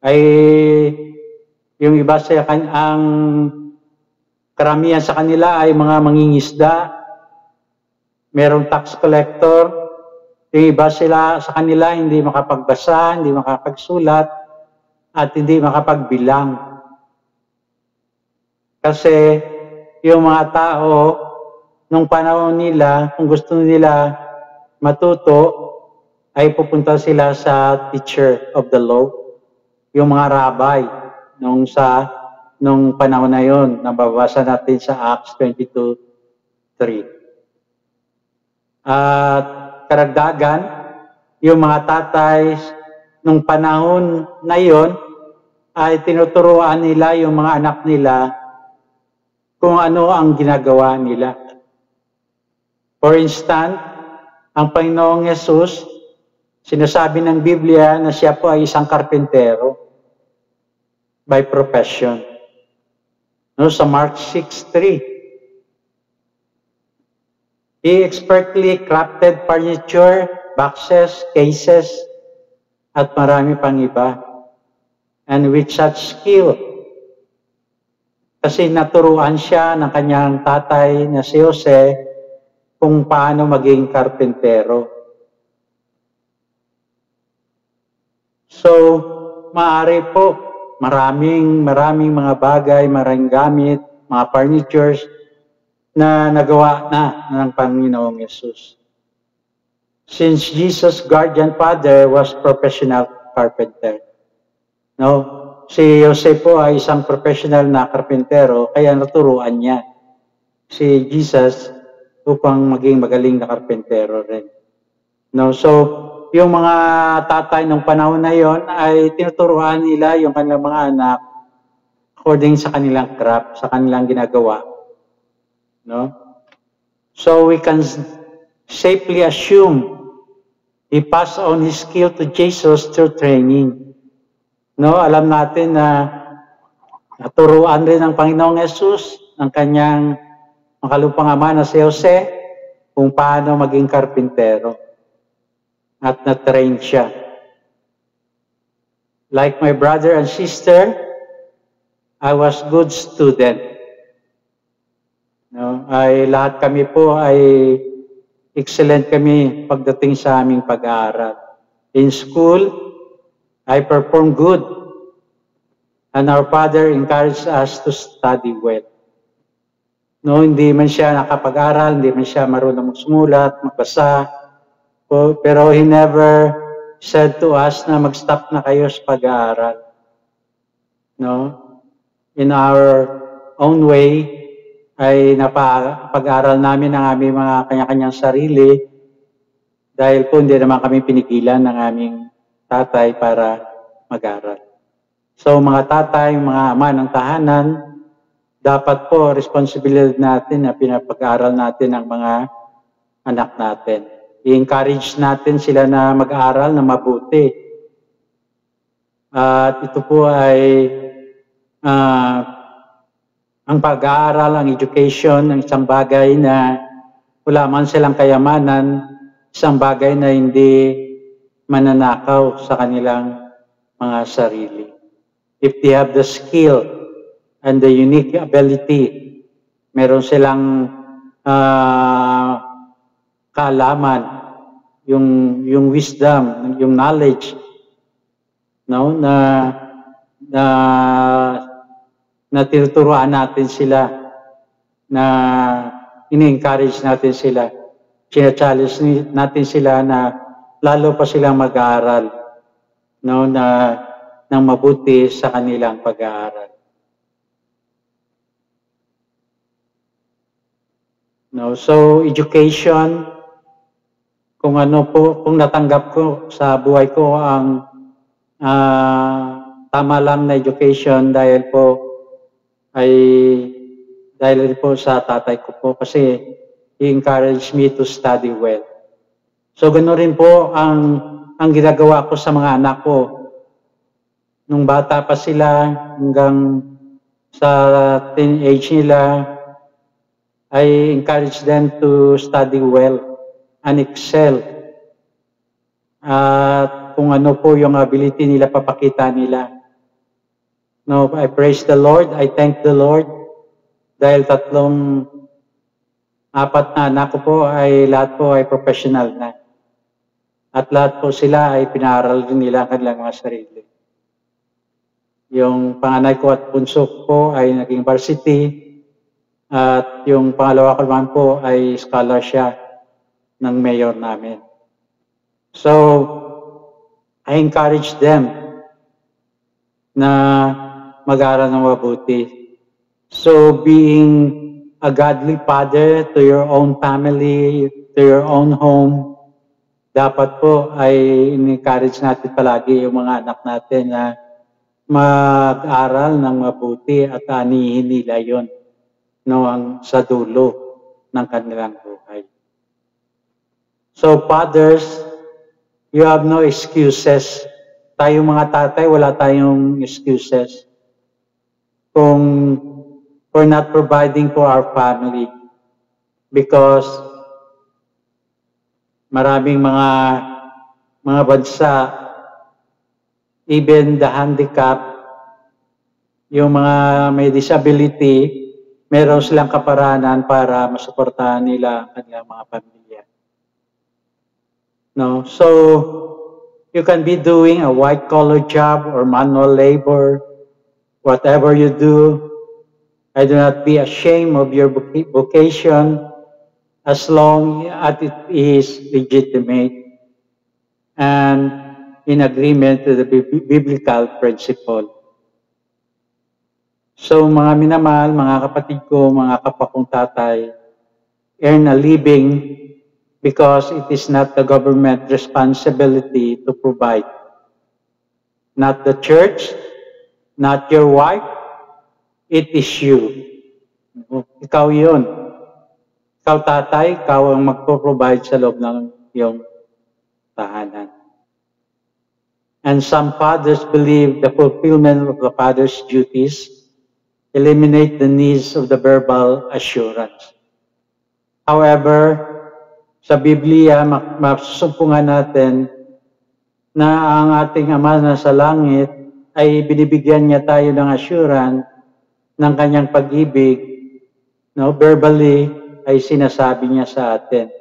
ay Yung iba ang karamihan sa kanila ay mga mangingisda, merong tax collector, yung iba sa kanila hindi makapagbasa, hindi makapagsulat, at hindi makapagbilang. Kasi yung mga tao, nung panahon nila, kung gusto nila matuto, ay pupunta sila sa teacher of the law, yung mga rabbi, nung panahon na yun, nababasa natin sa Acts 22:3. At karagdagan, yung mga tatay, nung panahon na yun, ay tinuturuan nila yung mga anak nila kung ano ang ginagawa nila. For instance, ang Panginoong Yesus, sinasabi ng Biblia na siya po ay isang karpintero by profession. No, sa Mark 6:3, he expertly crafted furniture, boxes, cases, at marami pang iba. And with such skill, kasi naturuan siya ng kanyang tatay na si Jose kung paano maging karpintero. So, maaari po, maraming mga bagay, maraming gamit, mga furnitures na nagawa na ng Panginoong Yesus. Since Jesus' guardian father was professional carpenter. No, si Jose po ay isang professional na karpentero, kaya naturuan niya si Jesus upang maging magaling na karpentero rin. No, so yung mga tatay ng panahon na yon ay tinuturuan nila yung kanilang mga anak according sa kanilang craft, sa kanilang ginagawa. No? So we can safely assume he passed on his skill to Jesus through training. No, alam natin na naturuan rin ng Panginoong Yesus ng kanyang makalupang ama na si Jose kung paano maging karpintero. At na-train siya. Like my brother and sister, I was good student. No, lahat kami po ay excellent kami pagdating sa aming pag-aaral. In school, I performed good. And our father encouraged us to study well. No, hindi man siya nakapag-aral, hindi man siya marunong magsumulat, magbasa, pero he never said to us na mag-stop na kayo sa pag-aaral. No? In our own way, ay napag-aaral namin ang aming mga kanya-kanyang sarili dahil po hindi naman kami pinigilan ng aming tatay para mag-aral. So mga tatay, mga ama ng tahanan, dapat po responsibilidad natin na pinapag-aaral natin ang mga anak natin. I-encourage natin sila na mag-aaral na mabuti. At ito po ay ang pag-aaral, ang education, ang isang bagay na wala man silang kayamanan, isang bagay na hindi mananakaw sa kanilang mga sarili. If they have the skill and the unique ability, meron silang kaalaman, yung wisdom, yung knowledge, no, na tinuturuan natin sila, na ini-encourage natin sila, challenge natin sila na lalo pa silang mag-aaral, no, ng mabuti sa kanilang pag-aaral. No, so education, kung natanggap ko sa buhay ko ang tama lang na education dahil po sa tatay ko po kasi he encouraged me to study well. So ganoon rin po ang ginagawa ko sa mga anak ko. Nung bata pa sila hanggang sa teenage nila, I encourage them to study well and excel. At kung ano po yung ability nila, papakita nila. No, I praise the Lord, I thank the Lord dahil apat na anak ko po ay lahat po ay professional na. At lahat po sila ay pinaaral rin nila ang kanilang mga sarili. Yung panganay ko at bunso po ay naging varsity at yung pangalawa ko naman po ay scholar siya ng mayor namin. So, I encourage them na mag-aral ng mabuti. So, being a godly father to your own family, to your own home, dapat po ay in-encourage natin palagi yung mga anak natin na mag-aral ng mabuti at anihin nila yun sa dulo ng kanilang buhay. So, fathers, you have no excuses. Tayong mga tatay, wala tayong excuses kung we're not providing for our family because maraming mga bansa, even the handicap, yung mga may disability, meron silang kaparanan para masuportahan nila ang kanilang mga pamilya. No? So, you can be doing a white-collar job or manual labor, whatever you do. I do not be ashamed of your vocation as long as it is legitimate and in agreement with the biblical principle. So mga minamahal, mga kapatid ko, mga kapakong tatay, earn a living because it is not the government responsibility to provide. Not the church, not your wife, it is you. Ikaw yun. Ikaw tatay, ikaw ang magpo-provide sa loob ng iyong tahanan. And some fathers believe the fulfillment of the father's duties eliminate the needs of the verbal assurance. However, sa Biblia, masusumpungan natin na ang ating Ama na sa langit ay binibigyan niya tayo ng assurance ng kanyang pag-ibig. No, verbally ay sinasabi niya sa atin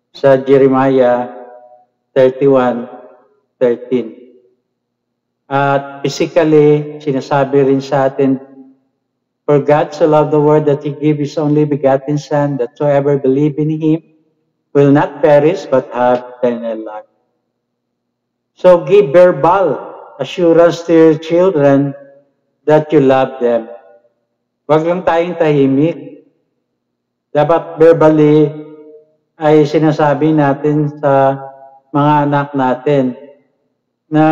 sa Jeremiah 31:13. At physically, sinasabi rin sa atin, for God so loved the world that He gave His only begotten Son, that whoever believe in Him will not perish but have eternal life. So give verbal assurance to your children that you love them. Huwag lang tayong tahimik. Dapat verbally ay sinasabi natin sa mga anak natin na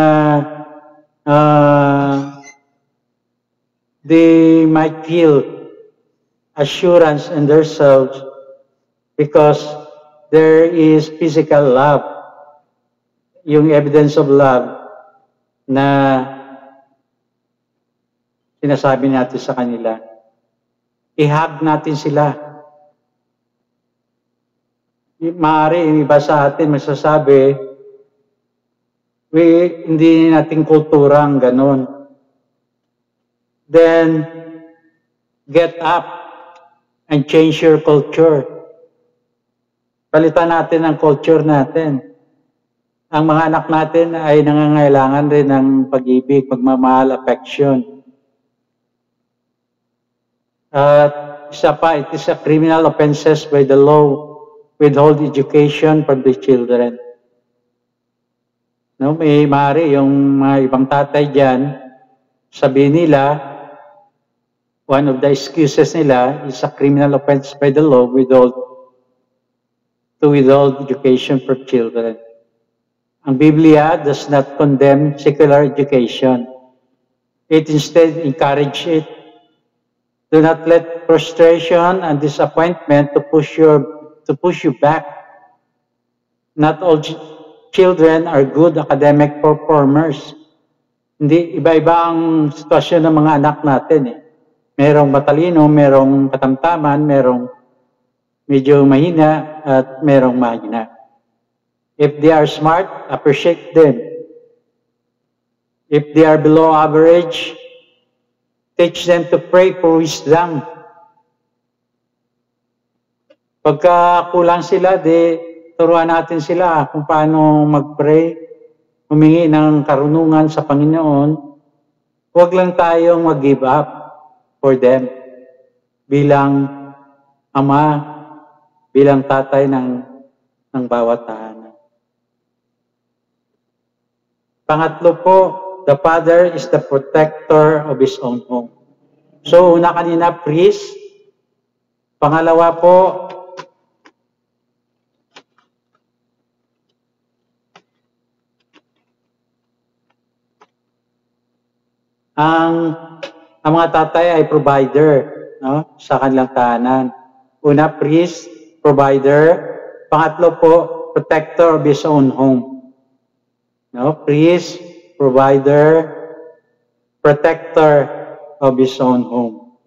they might feel assurance in themselves because there is physical love, yung evidence of love na sinasabi natin sa kanila. I-hug natin sila. Maaari yung iba sa atin masasabi, hindi natin kulturang ganon. Then, get up and change your culture. Palitan natin ang culture natin. Ang mga anak natin ay nangangailangan rin ng pag-ibig, pagmamahal, affection. At isa pa, it is a criminal offenses by the law withhold education from the children. No, may maaari yung mga ibang tatay dyan, sabihin nila, one of the excuses nila is a criminal offense by the law to withhold education for children. Ang Biblia does not condemn secular education. It instead encourages it. Do not let frustration and disappointment to push you back. Not all children are good academic performers. Hindi iba-iba ang sitwasyon ng mga anak natin eh. Merong matalino, merong katamtaman, merong medyo mahina, at merong mahina. If they are smart, appreciate them. If they are below average, Teach them to pray for wisdom. Pagka kulang sila, turuan natin sila kung paano mag-pray, humingi ng karunungan sa Panginoon. Huwag lang tayong mag-give up for them bilang ama, bilang tatay ng bawat tahanan. Pangatlo po, the father is the protector of his own home. So, una kanina, priest. Pangalawa po, ang mga tatay ay provider, no, sa kanilang tahanan. Una, priest, provider. Pangatlo po, protector of his own home. No, priest, provider, protector of his own home.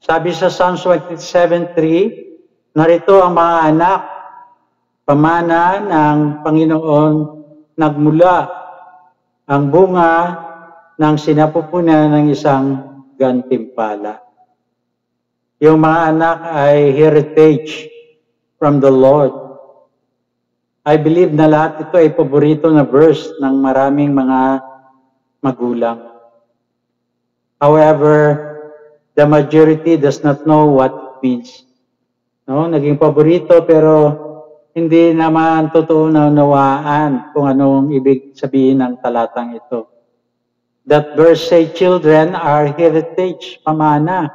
Sabi sa Psalms 27:3, narito ang mga anak, pamana ng Panginoon, nagmula ang bunga ng sinapupunan ng isang gantimpala. Yung mga anak ay heritage from the Lord. I believe na lahat ito ay paborito na verse ng maraming mga magulang. However, the majority does not know what it means. No, naging paborito pero hindi naman totoo na unawaan kung anong ibig sabihin ng talatang ito. That verse say, children are heritage, pamana,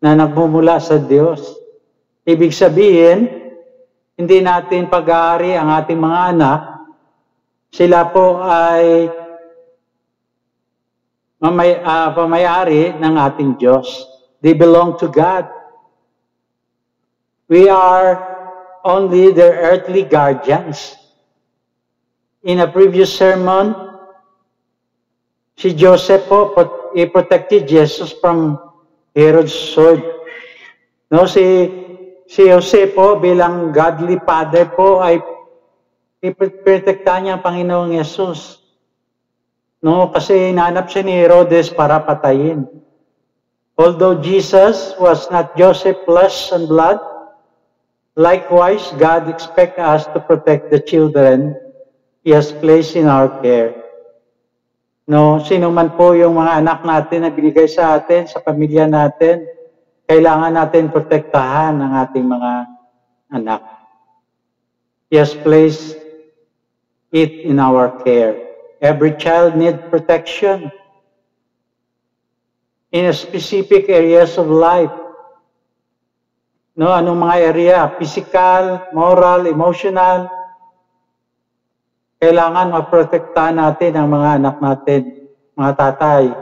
na nagmumula sa Diyos. Ibig sabihin, hindi natin pag-aari ang ating mga anak, sila po ay pamayari ng ating Diyos. They belong to God. We are only their earthly guardians. In a previous sermon, si Joseph po, he protected Jesus from Herod's sword. No, si Jose po bilang godly father po ay iprotektahan niya ang Panginoong Yesus. No, kasi hinanap siya ni Herodes para patayin. Although Jesus was not Joseph flesh and blood, likewise God expects us to protect the children He has placed in our care. No, sino man po yung mga anak natin na binigay sa atin, sa pamilya natin, kailangan natin protektahan ang ating mga anak. He has placed it in our care. Every child needs protection in a specific areas of life. No, anong mga area? Physical, moral, emotional. Kailangan maprotektahan natin ang mga anak natin, mga tatay,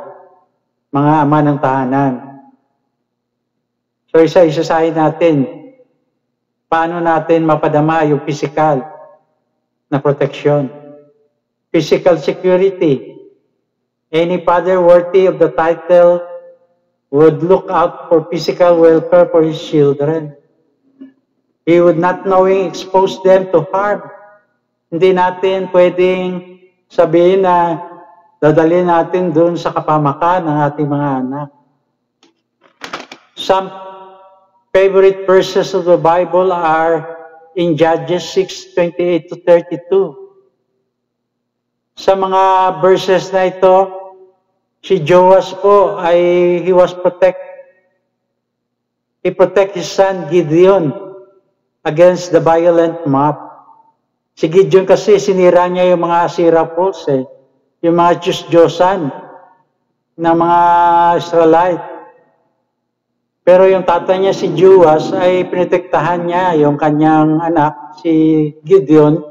mga ama ng tahanan. So isa-isasahin natin, paano natin mapadama yung physical na protection. Physical security. Any father worthy of the title would look out for physical welfare for his children. He would not knowing expose them to harm. Hindi natin pwedeng sabihin na dadalhin natin doon sa kapamakan ng ating mga anak. Some favorite verses of the Bible are in Judges 6:28 to 32. Sa mga verses na ito, si Joas po ay he protect his son Gideon against the violent mob. Si Gideon kasi sinira niya yung mga Asherah poles, yung mga Diyos-Diyosan na mga Israelite. Pero yung tatay niya si Joas ay pinotektahan niya yung kanyang anak, si Gideon,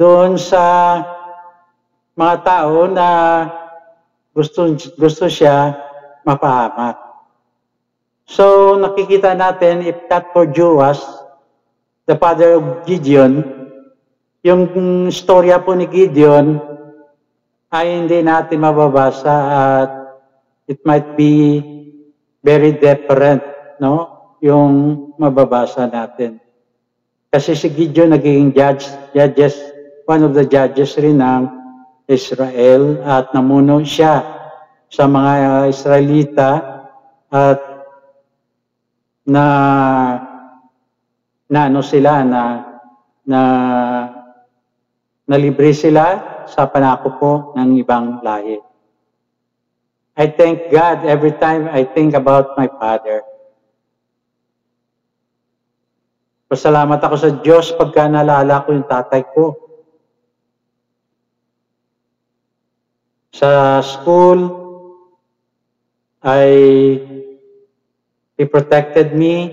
doon sa mga tao na gusto siya mapahamak. So nakikita natin, if not for Joas, the father of Gideon, yung storya po ni Gideon ay hindi natin mababasa at it might be very different, no? Yung mababasa natin. Kasi si Gideon naging one of the judges rin ng Israel at namuno siya sa mga Israelita at nalibre sila sa panako po ng ibang lahi. I thank God every time I think about my father. Pasalamat ako sa Diyos pagka naalala ko yung tatay ko. Sa school, he protected me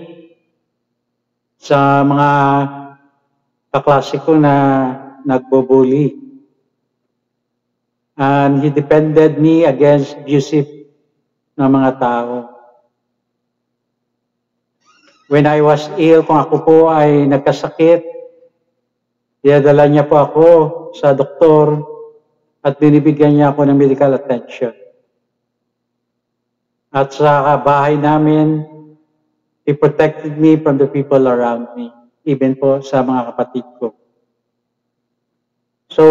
sa mga kaklase ko na nagbubuli. And he defended me against abusive na mga tao. When I was ill, kung ako po ay nagkasakit, dinadala niya po ako sa doktor at binibigyan niya ako ng medical attention. At sa bahay namin, he protected me from the people around me, even po sa mga kapatid ko. So,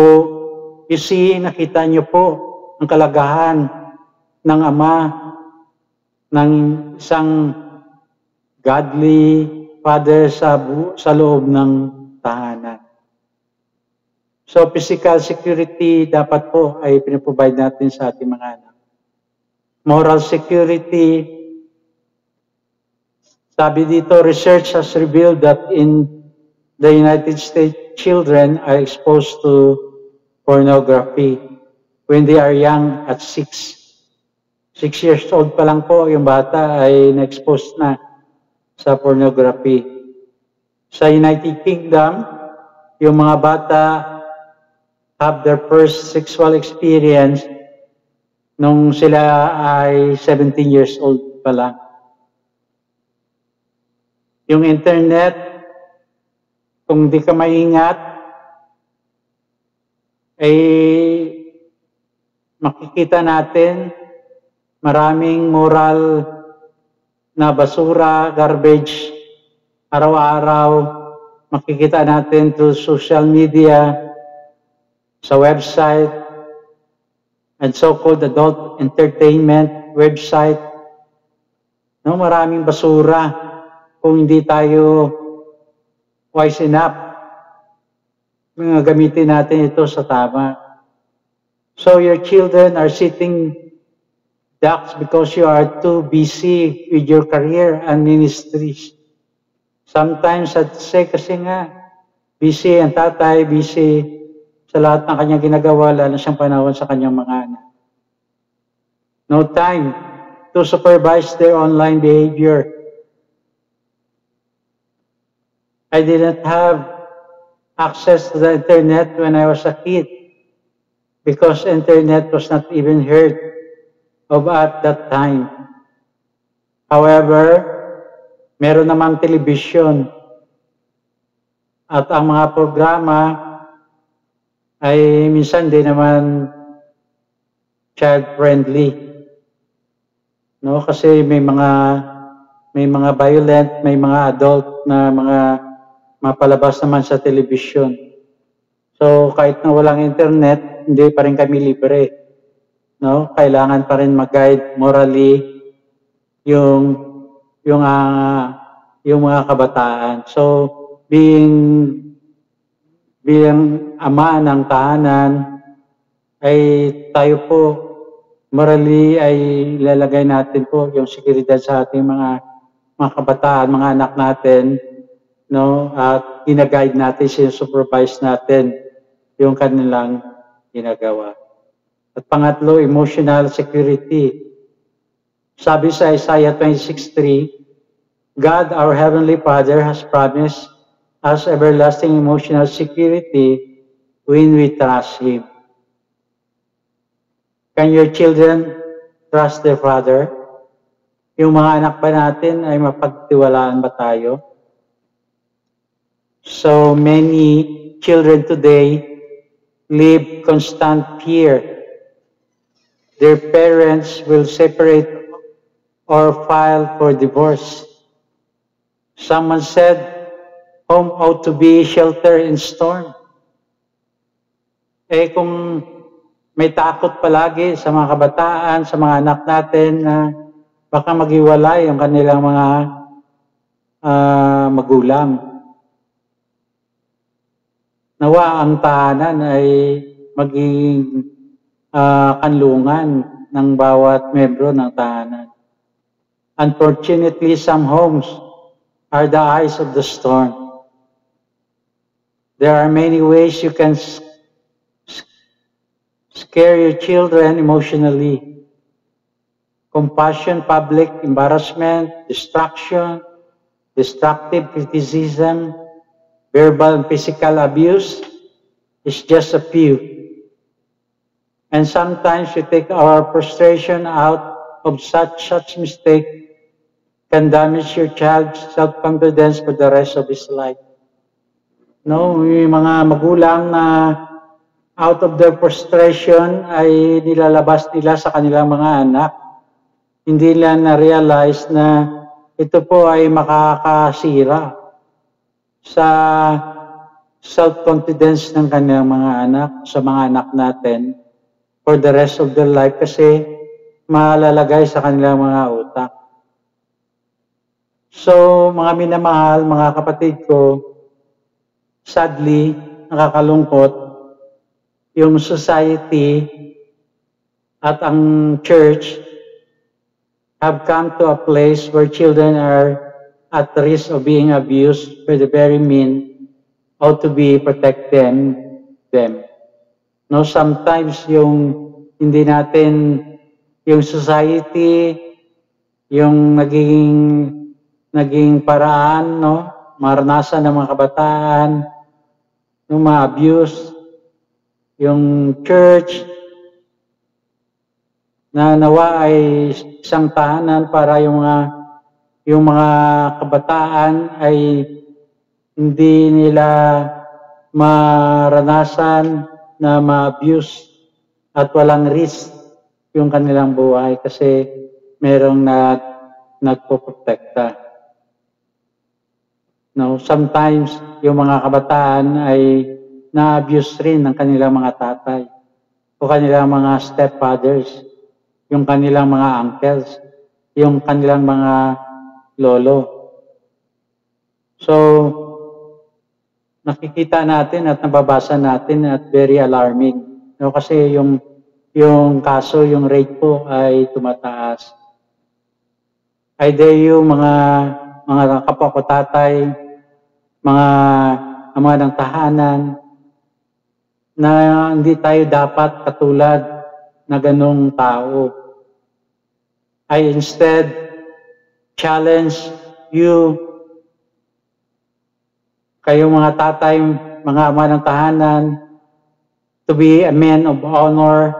you see, nakita niyo po ang kalagahan ng ama, ng isang godly father sa loob ng tahanan. So, physical security dapat po ay pinaprovide natin sa ating mga anak. Moral security, sabi dito, research has revealed that in the United States, children are exposed to pornography when they are young at 6. 6 years old pa lang po, yung bata ay na-expose na sa pornography. Sa United Kingdom, yung mga bata have their first sexual experience nung sila ay 17 years old pa lang. Yung internet, kung di ka maingat, ay makikita natin maraming moral na basura, garbage, araw-araw. Makikita natin through social media, sa website, and so-called adult entertainment website. No, maraming basura kung hindi tayo wise enough. Gamitin natin ito sa tama. So your children are sitting ducks because you are too busy with your career and ministries. Sometimes I'd say kasi nga, busy ang tatay, busy sa lahat ng kanyang ginagawa, lalo siyang panahon sa kanyang mga anak. No time to supervise their online behavior. I didn't have access to the internet when I was a kid because internet was not even heard of at that time. However, meron naman television at ang mga programa ay minsan din naman child-friendly. No, kasi may mga violent, may mga adult na mga mapalabas naman sa television. So kahit na walang internet, hindi pa rin kami libre. No, kailangan pa rin mag-guide morally yung mga kabataan. So bilang ama ng tahanan, ay tayo po, morally ay ilalagay natin po yung seguridad sa ating mga kabataan, mga anak natin, no? At gina-guide natin, sinusupervise natin yung kanilang ginagawa. At pangatlo, emotional security. Sabi sa Isaiah 26:3, God, our Heavenly Father, has promised us everlasting emotional security when we trust Him. Can your children trust their Father? Yung mga anak ba natin ay mapagtiwalaan ba tayo? So many children today live constant fear. Their parents will separate or file for divorce. Someone said, home ought to be shelter in storm. Eh kung may takot palagi sa mga kabataan, sa mga anak natin na baka maghiwalay yung kanilang mga magulang. Nawa ang tahanan ay maging kanlungan ng bawat membro ng tahanan. Unfortunately, some homes are the eyes of the storm. There are many ways you can scare your children emotionally. Compassion, public embarrassment, distraction, destructive criticism, verbal and physical abuse is just a few. And sometimes we take our frustration out of such mistake can damage your child's self-confidence for the rest of his life. No, may mga magulang na out of their frustration ay nilalabas nila sa kanilang mga anak. Hindi nila na-realize na ito po ay makakasira sa self-confidence ng kanilang mga anak, sa mga anak natin for the rest of their life kasi malalagay sa kanilang mga utak. So, mga minamahal, mga kapatid ko, sadly, nakakalungkot, yung society at ang church have come to a place where children are at risk of being abused by the very mean ought to be protect them. No, sometimes yung hindi natin, yung society, yung naging paraan, no, maranasan ng mga kabataan, yung mga abuse, yung church, na nawa ay isang tahanan para yung mga kabataan ay hindi nila maranasan na ma-abuse at walang risk yung kanilang buhay kasi merong nagpoprotekta. No, sometimes yung mga kabataan ay na-abuse rin ng kanilang mga tatay o kanilang mga stepfathers, yung kanilang mga uncles, yung kanilang mga lolo. So, nakikita natin at nababasa natin at very alarming. No, kasi yung kaso, yung rate po ay tumataas. I dare you, mga kapwa ko tatay, mga ama ng tahanan, na hindi tayo dapat katulad na ganong tao. I instead challenge you, kayong mga tatay, mga ama ng tahanan, to be a man of honor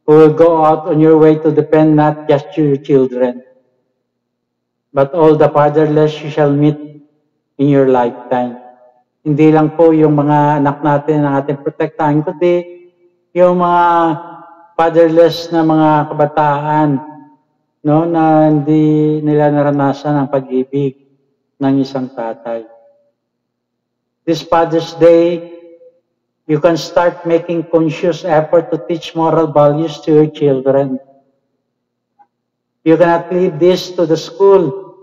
who will go out on your way to defend not just your children, but all the fatherless you shall meet in your lifetime. Hindi lang po yung mga anak natin ang ating protektahan, kundi yung mga fatherless na mga kabataan, no, na hindi nila naranasan ang pag-ibig ng isang tatay. This Father's Day, you can start making conscious effort to teach moral values to your children. You cannot leave this to the school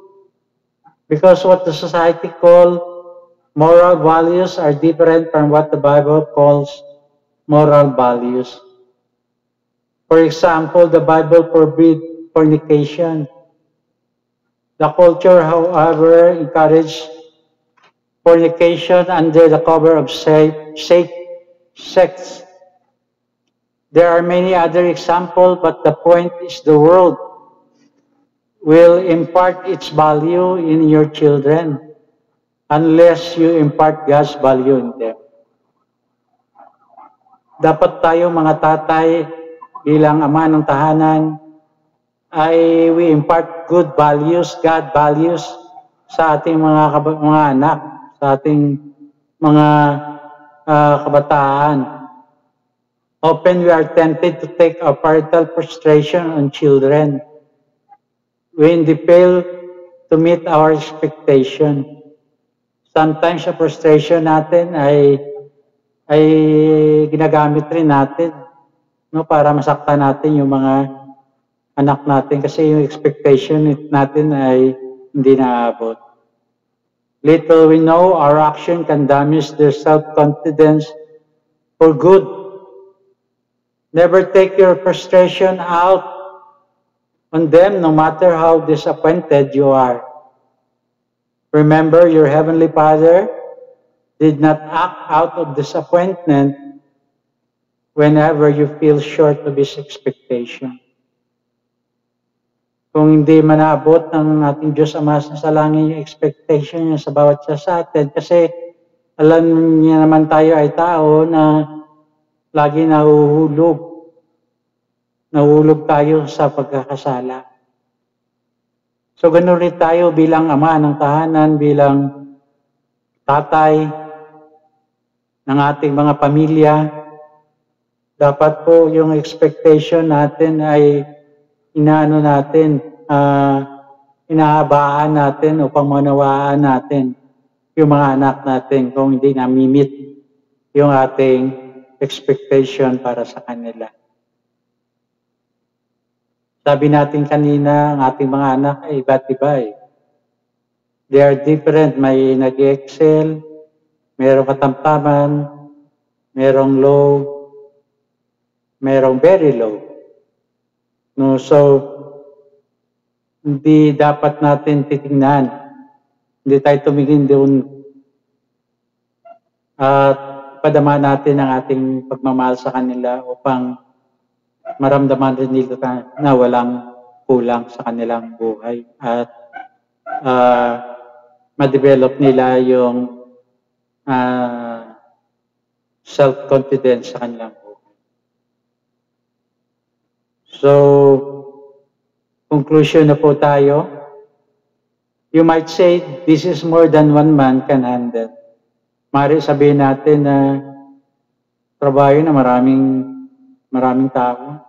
because what the society calls moral values are different from what the Bible calls moral values. For example, the Bible forbids fornication. The culture, however, encourages fornication under the cover of sex. There are many other examples, but the point is the world will impart its value in your children unless you impart God's value in them. Dapat tayo mga tatay bilang ama ng tahanan ay we impart good values, God values sa ating mga anak, sa ating mga kabataan. Often we are tempted to take our parental frustration on children when they fail to meet our expectation. Sometimes sa frustration natin ay ginagamit rin natin no, para masaktan natin yung mga anak natin kasi yung expectation natin ay hindi naabot. Little we know, our action can damage their self-confidence for good. Never take your frustration out on them, no matter how disappointed you are. Remember, your Heavenly Father did not act out of disappointment whenever you feel short of His expectation. Kung hindi manabot ng ating Diyos Ama sa langit yung expectation niya sa bawat isa sa atin, kasi alam niya naman tayo ay tao na lagi nahuhulog. Nahuhulog tayo sa pagkakasala. So ganun rin tayo bilang ama ng tahanan, bilang tatay ng ating mga pamilya. Dapat po yung expectation natin ay inahabaan natin upang manawaan natin yung mga anak natin kung hindi nami-meet yung ating expectation para sa kanila. Sabi natin kanina, ang ating mga anak ay iba't iba eh. They are different. May nag-excel, mayroong katamtaman, mayroong low, mayroong very low. No, so, hindi dapat natin titingnan. Hindi tayo tumingin doon at padama natin ang ating pagmamahal sa kanila upang maramdaman rin nila na walang kulang sa kanilang buhay at ma-develop nila yung self-confidence sa kanilang buhay. So, conclusion na po tayo. You might say, this is more than one man can handle. Mari sabihin natin na trabaho na maraming tao.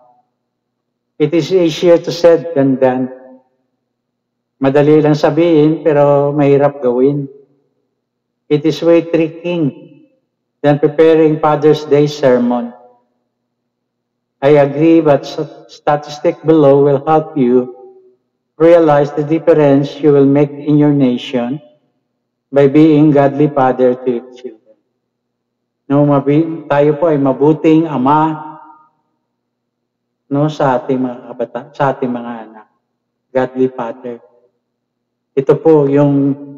It is easier to said than done. Madali lang sabihin, pero mahirap gawin. It is way tricking than preparing Father's Day sermon. I agree, but statistic below will help you realize the difference you will make in your nation by being godly father to your children. No, tayo po ay mabuting ama no, sa ating mga kabata, sa ating mga anak. Godly father. Ito po yung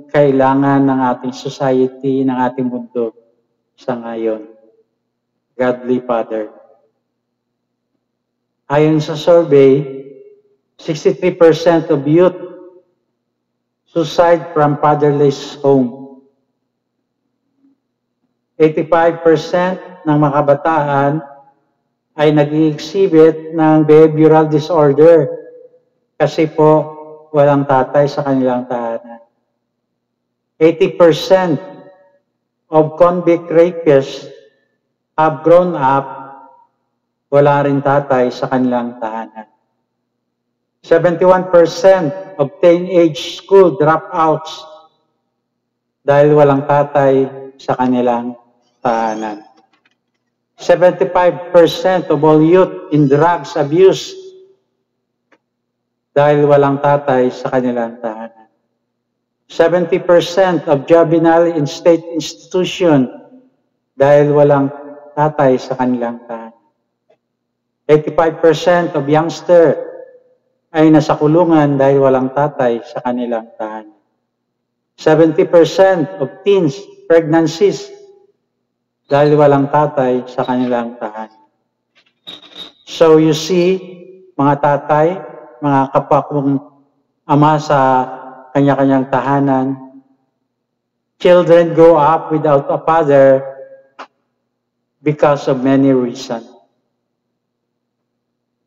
kailangan ng ating society, ng ating mundo sa ngayon. Godly father. Ayon sa survey, 63% of youth suicide from fatherless home. 85% ng mga kabataan ay nag-i-exhibit ng behavioral disorder kasi po walang tatay sa kanilang tahanan. 80% of convict rapists have grown up, wala rin tatay sa kanilang tahanan. 71% of teenage school dropouts dahil walang tatay sa kanilang tahanan. 75% of all youth in drugs abuse dahil walang tatay sa kanilang tahanan. 70% of juvenile in state institution dahil walang tatay sa kanilang tahanan. 85% of youngster ay nasa kulungan dahil walang tatay sa kanilang tahanan. 70% of teens pregnancies dahil walang tatay sa kanilang tahanan. So you see, mga tatay, mga kapwa kong ama sa kanya-kanyang tahanan, children grow up without a father because of many reasons.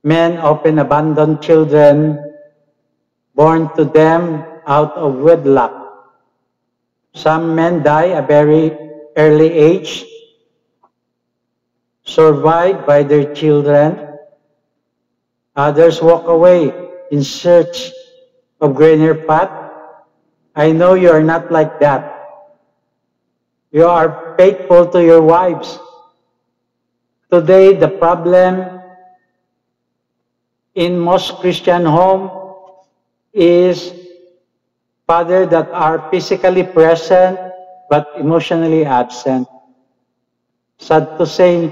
Men often abandon children born to them out of wedlock. Some men die at a very early age, survived by their children. Others walk away in search of greener path. I know you are not like that. You are faithful to your wives. Today, the problem in most Christian home is father that are physically present but emotionally absent. Sad to say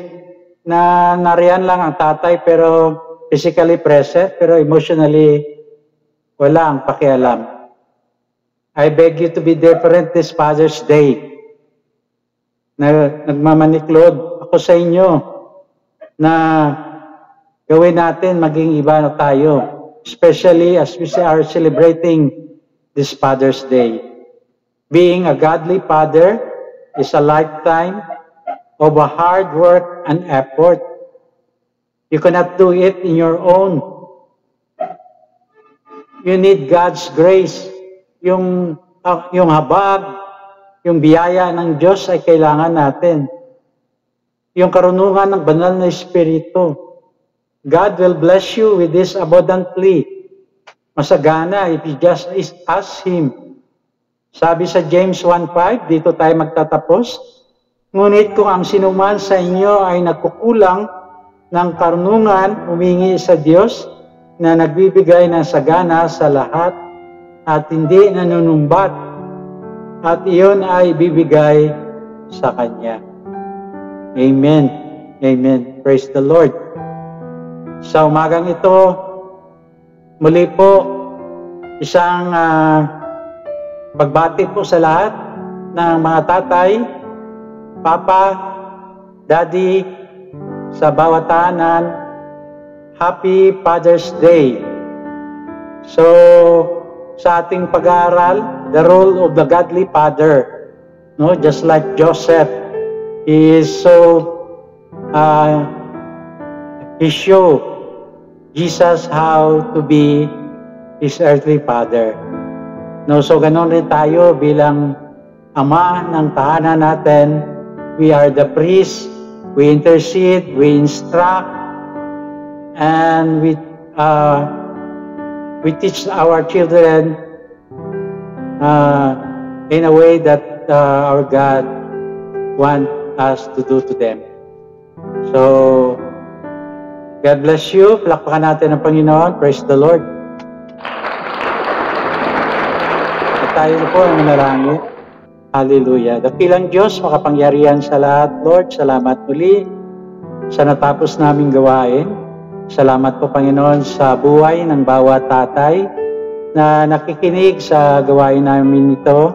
na nariyan lang ang tatay pero physically present pero emotionally wala ang pakialam. I beg you to be different this Father's Day. Nagmamaniklod ako sa inyo na gawin natin maging iba na tayo, especially as we are celebrating this Father's Day. Being a godly father is a lifetime of a hard work and effort. You cannot do it in your own. You need God's grace. Yung habag, yung biyaya ng Diyos ay kailangan natin. Yung karunungan ng banal na Espiritu. God will bless you with this abundantly. Masagana if you just ask Him. Sabi sa James 1:5, dito tayo magtatapos. Ngunit kung ang sinuman sa inyo ay nagkukulang ng karunungan, humingi sa Diyos na nagbibigay ng sagana sa lahat at hindi nanunumbat, at iyon ay bibigay sa Kanya. Amen. Amen. Praise the Lord. Sa umagang ito, muli po, isang pagbati po sa lahat ng mga tatay, papa, daddy, sa bawat tahanan, Happy Father's Day. So, sa ating pag-aaral, the role of the godly father, no, just like Joseph, he showed Jesus how to be his earthly father. No, so ganon rin tayo bilang ama ng tahanan natin. We are the priest, we intercede, we instruct, and we teach our children in a way that our God wants us to do to them. So, God bless you. Palakpakan natin ang Panginoon. Praise the Lord. At tayo po ang manalangin. Hallelujah. Dakilang Diyos, makapangyarihan sa lahat, Lord. Salamat muli sa natapos naming gawain. Salamat po, Panginoon, sa buhay ng bawat tatay na nakikinig sa gawain namin ito.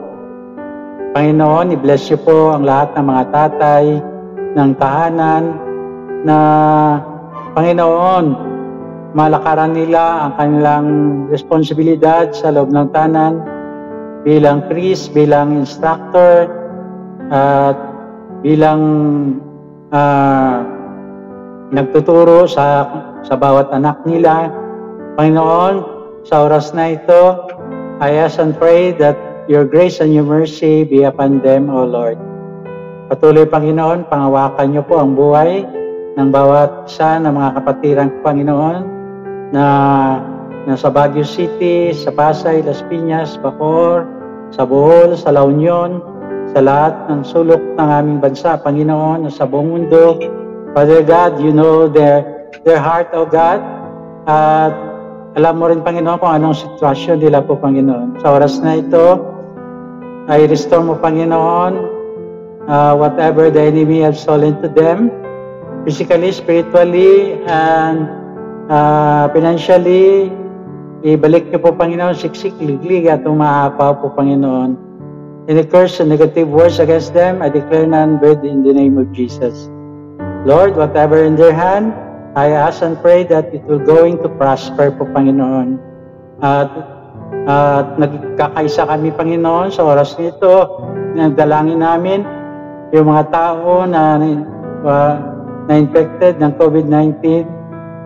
Panginoon, i-bless you po ang lahat ng mga tatay ng tahanan na, Panginoon, malakaran nila ang kanilang responsibilidad sa loob ng tahanan bilang priest, bilang instructor, at bilang nagtuturo sa bawat anak nila. Panginoon, sa oras na ito, I ask and pray that your grace and your mercy be upon them, O Lord. Patuloy, Panginoon, pangawakan niyo po ang buhay ng bawat isa ng mga kapatiran, Panginoon, na sa Baguio City, sa Pasay, Las Piñas, Bacoor, sa Bohol, sa La Union, sa lahat ng sulok ng aming bansa, Panginoon, sa buong mundo. Father God, you know their heart, O God, at alam mo rin, Panginoon, kung anong sitwasyon nila po, Panginoon. Sa oras na ito, ay restore mo, Panginoon, whatever the enemy has stolen to them, physically, spiritually, and financially. Ibalik niyo po, Panginoon, siksik, liglig, at umaapaw po, Panginoon. Any curse and negative words against them, I declare none good in the name of Jesus. Lord, whatever in their hand, I ask and pray that it will going to prosper po, Panginoon. At nagkakaisa kami, Panginoon, sa oras nito, nagdalangin namin yung mga tao na infected ng COVID-19,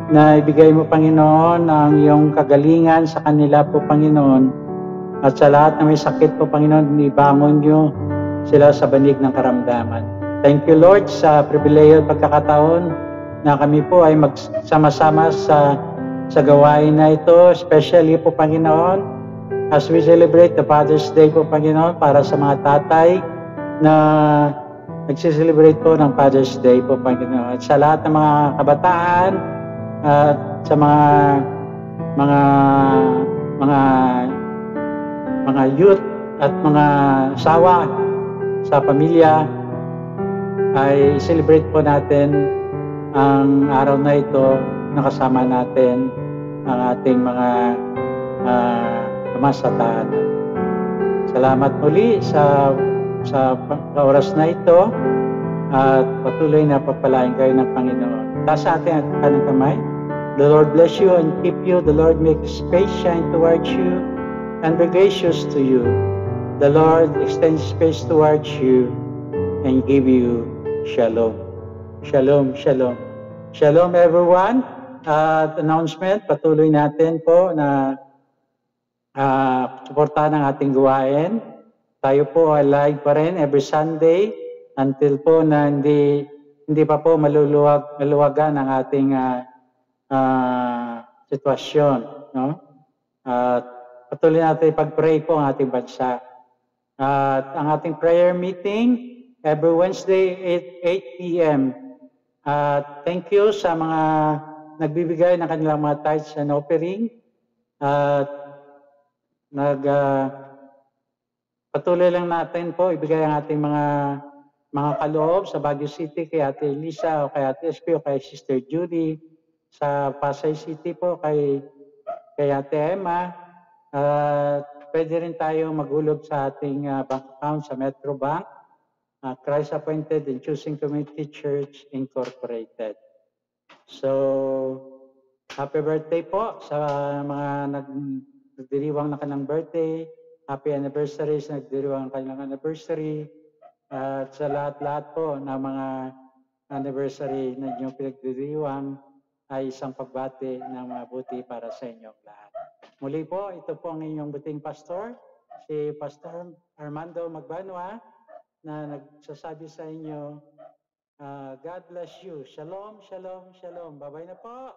na ibigay mo, Panginoon, ang iyong kagalingan sa kanila po, Panginoon. At sa lahat na may sakit po, Panginoon, ibangon niyo sila sa banig ng karamdaman. Thank you, Lord, sa pribileyo at pagkakataon na kami po ay magsama-sama sa gawain na ito, especially po, Panginoon, as we celebrate the Father's Day po, Panginoon, para sa mga tatay na nagsiselebrate po ng Father's Day po, Panginoon. At sa lahat ng mga kabataan at sa mga mga mga mga youth at mga asawa sa pamilya ay celebrate po natin ang araw na ito, nakasama natin ang ating mga ama sa tahanan. Salamat muli sa oras na ito at patuloy na papalain kayo ng Panginoon. Taas sa ating kanang kamay. The Lord bless you and keep you. The Lord make His face shine towards you and be gracious to you. The Lord extend His face towards you and give you shalom. Shalom, shalom. Shalom everyone. Announcement, patuloy natin po na suportahan ang ating gawain. Tayo po ay live pa rin every Sunday until po na hindi pa po maluwagan ang ating sitwasyon. No? Patuloy natin pag-pray po ang ating bansa. Ang ating prayer meeting every Wednesday 8 p.m. Thank you sa mga nagbibigay ng kanilang mga tithes and offering. Patuloy lang natin po ibigay ang ating mga kaloob sa Baguio City kay Ate Elisa o kay Ate SP o kay Sister Judy, sa Pasay City po kay Ate Emma. Pwede rin tayo maghulog sa ating bank account sa Metro Bank, Christ Appointed and Choosing Community Church Incorporated. So, happy birthday po sa mga nagdiriwang na kanilang birthday. Happy anniversary sa nagdiriwang ng kanilang anniversary. At sa lahat-lahat po na mga anniversary na inyong pinagdiriwang ay isang pagbati ng mabuti para sa inyong lahat. Muli po, ito po ang inyong buting pastor, si Pastor Armando Magbanwa, na nagsasabi sa inyo, God bless you. Shalom, shalom, shalom. Bye-bye na po.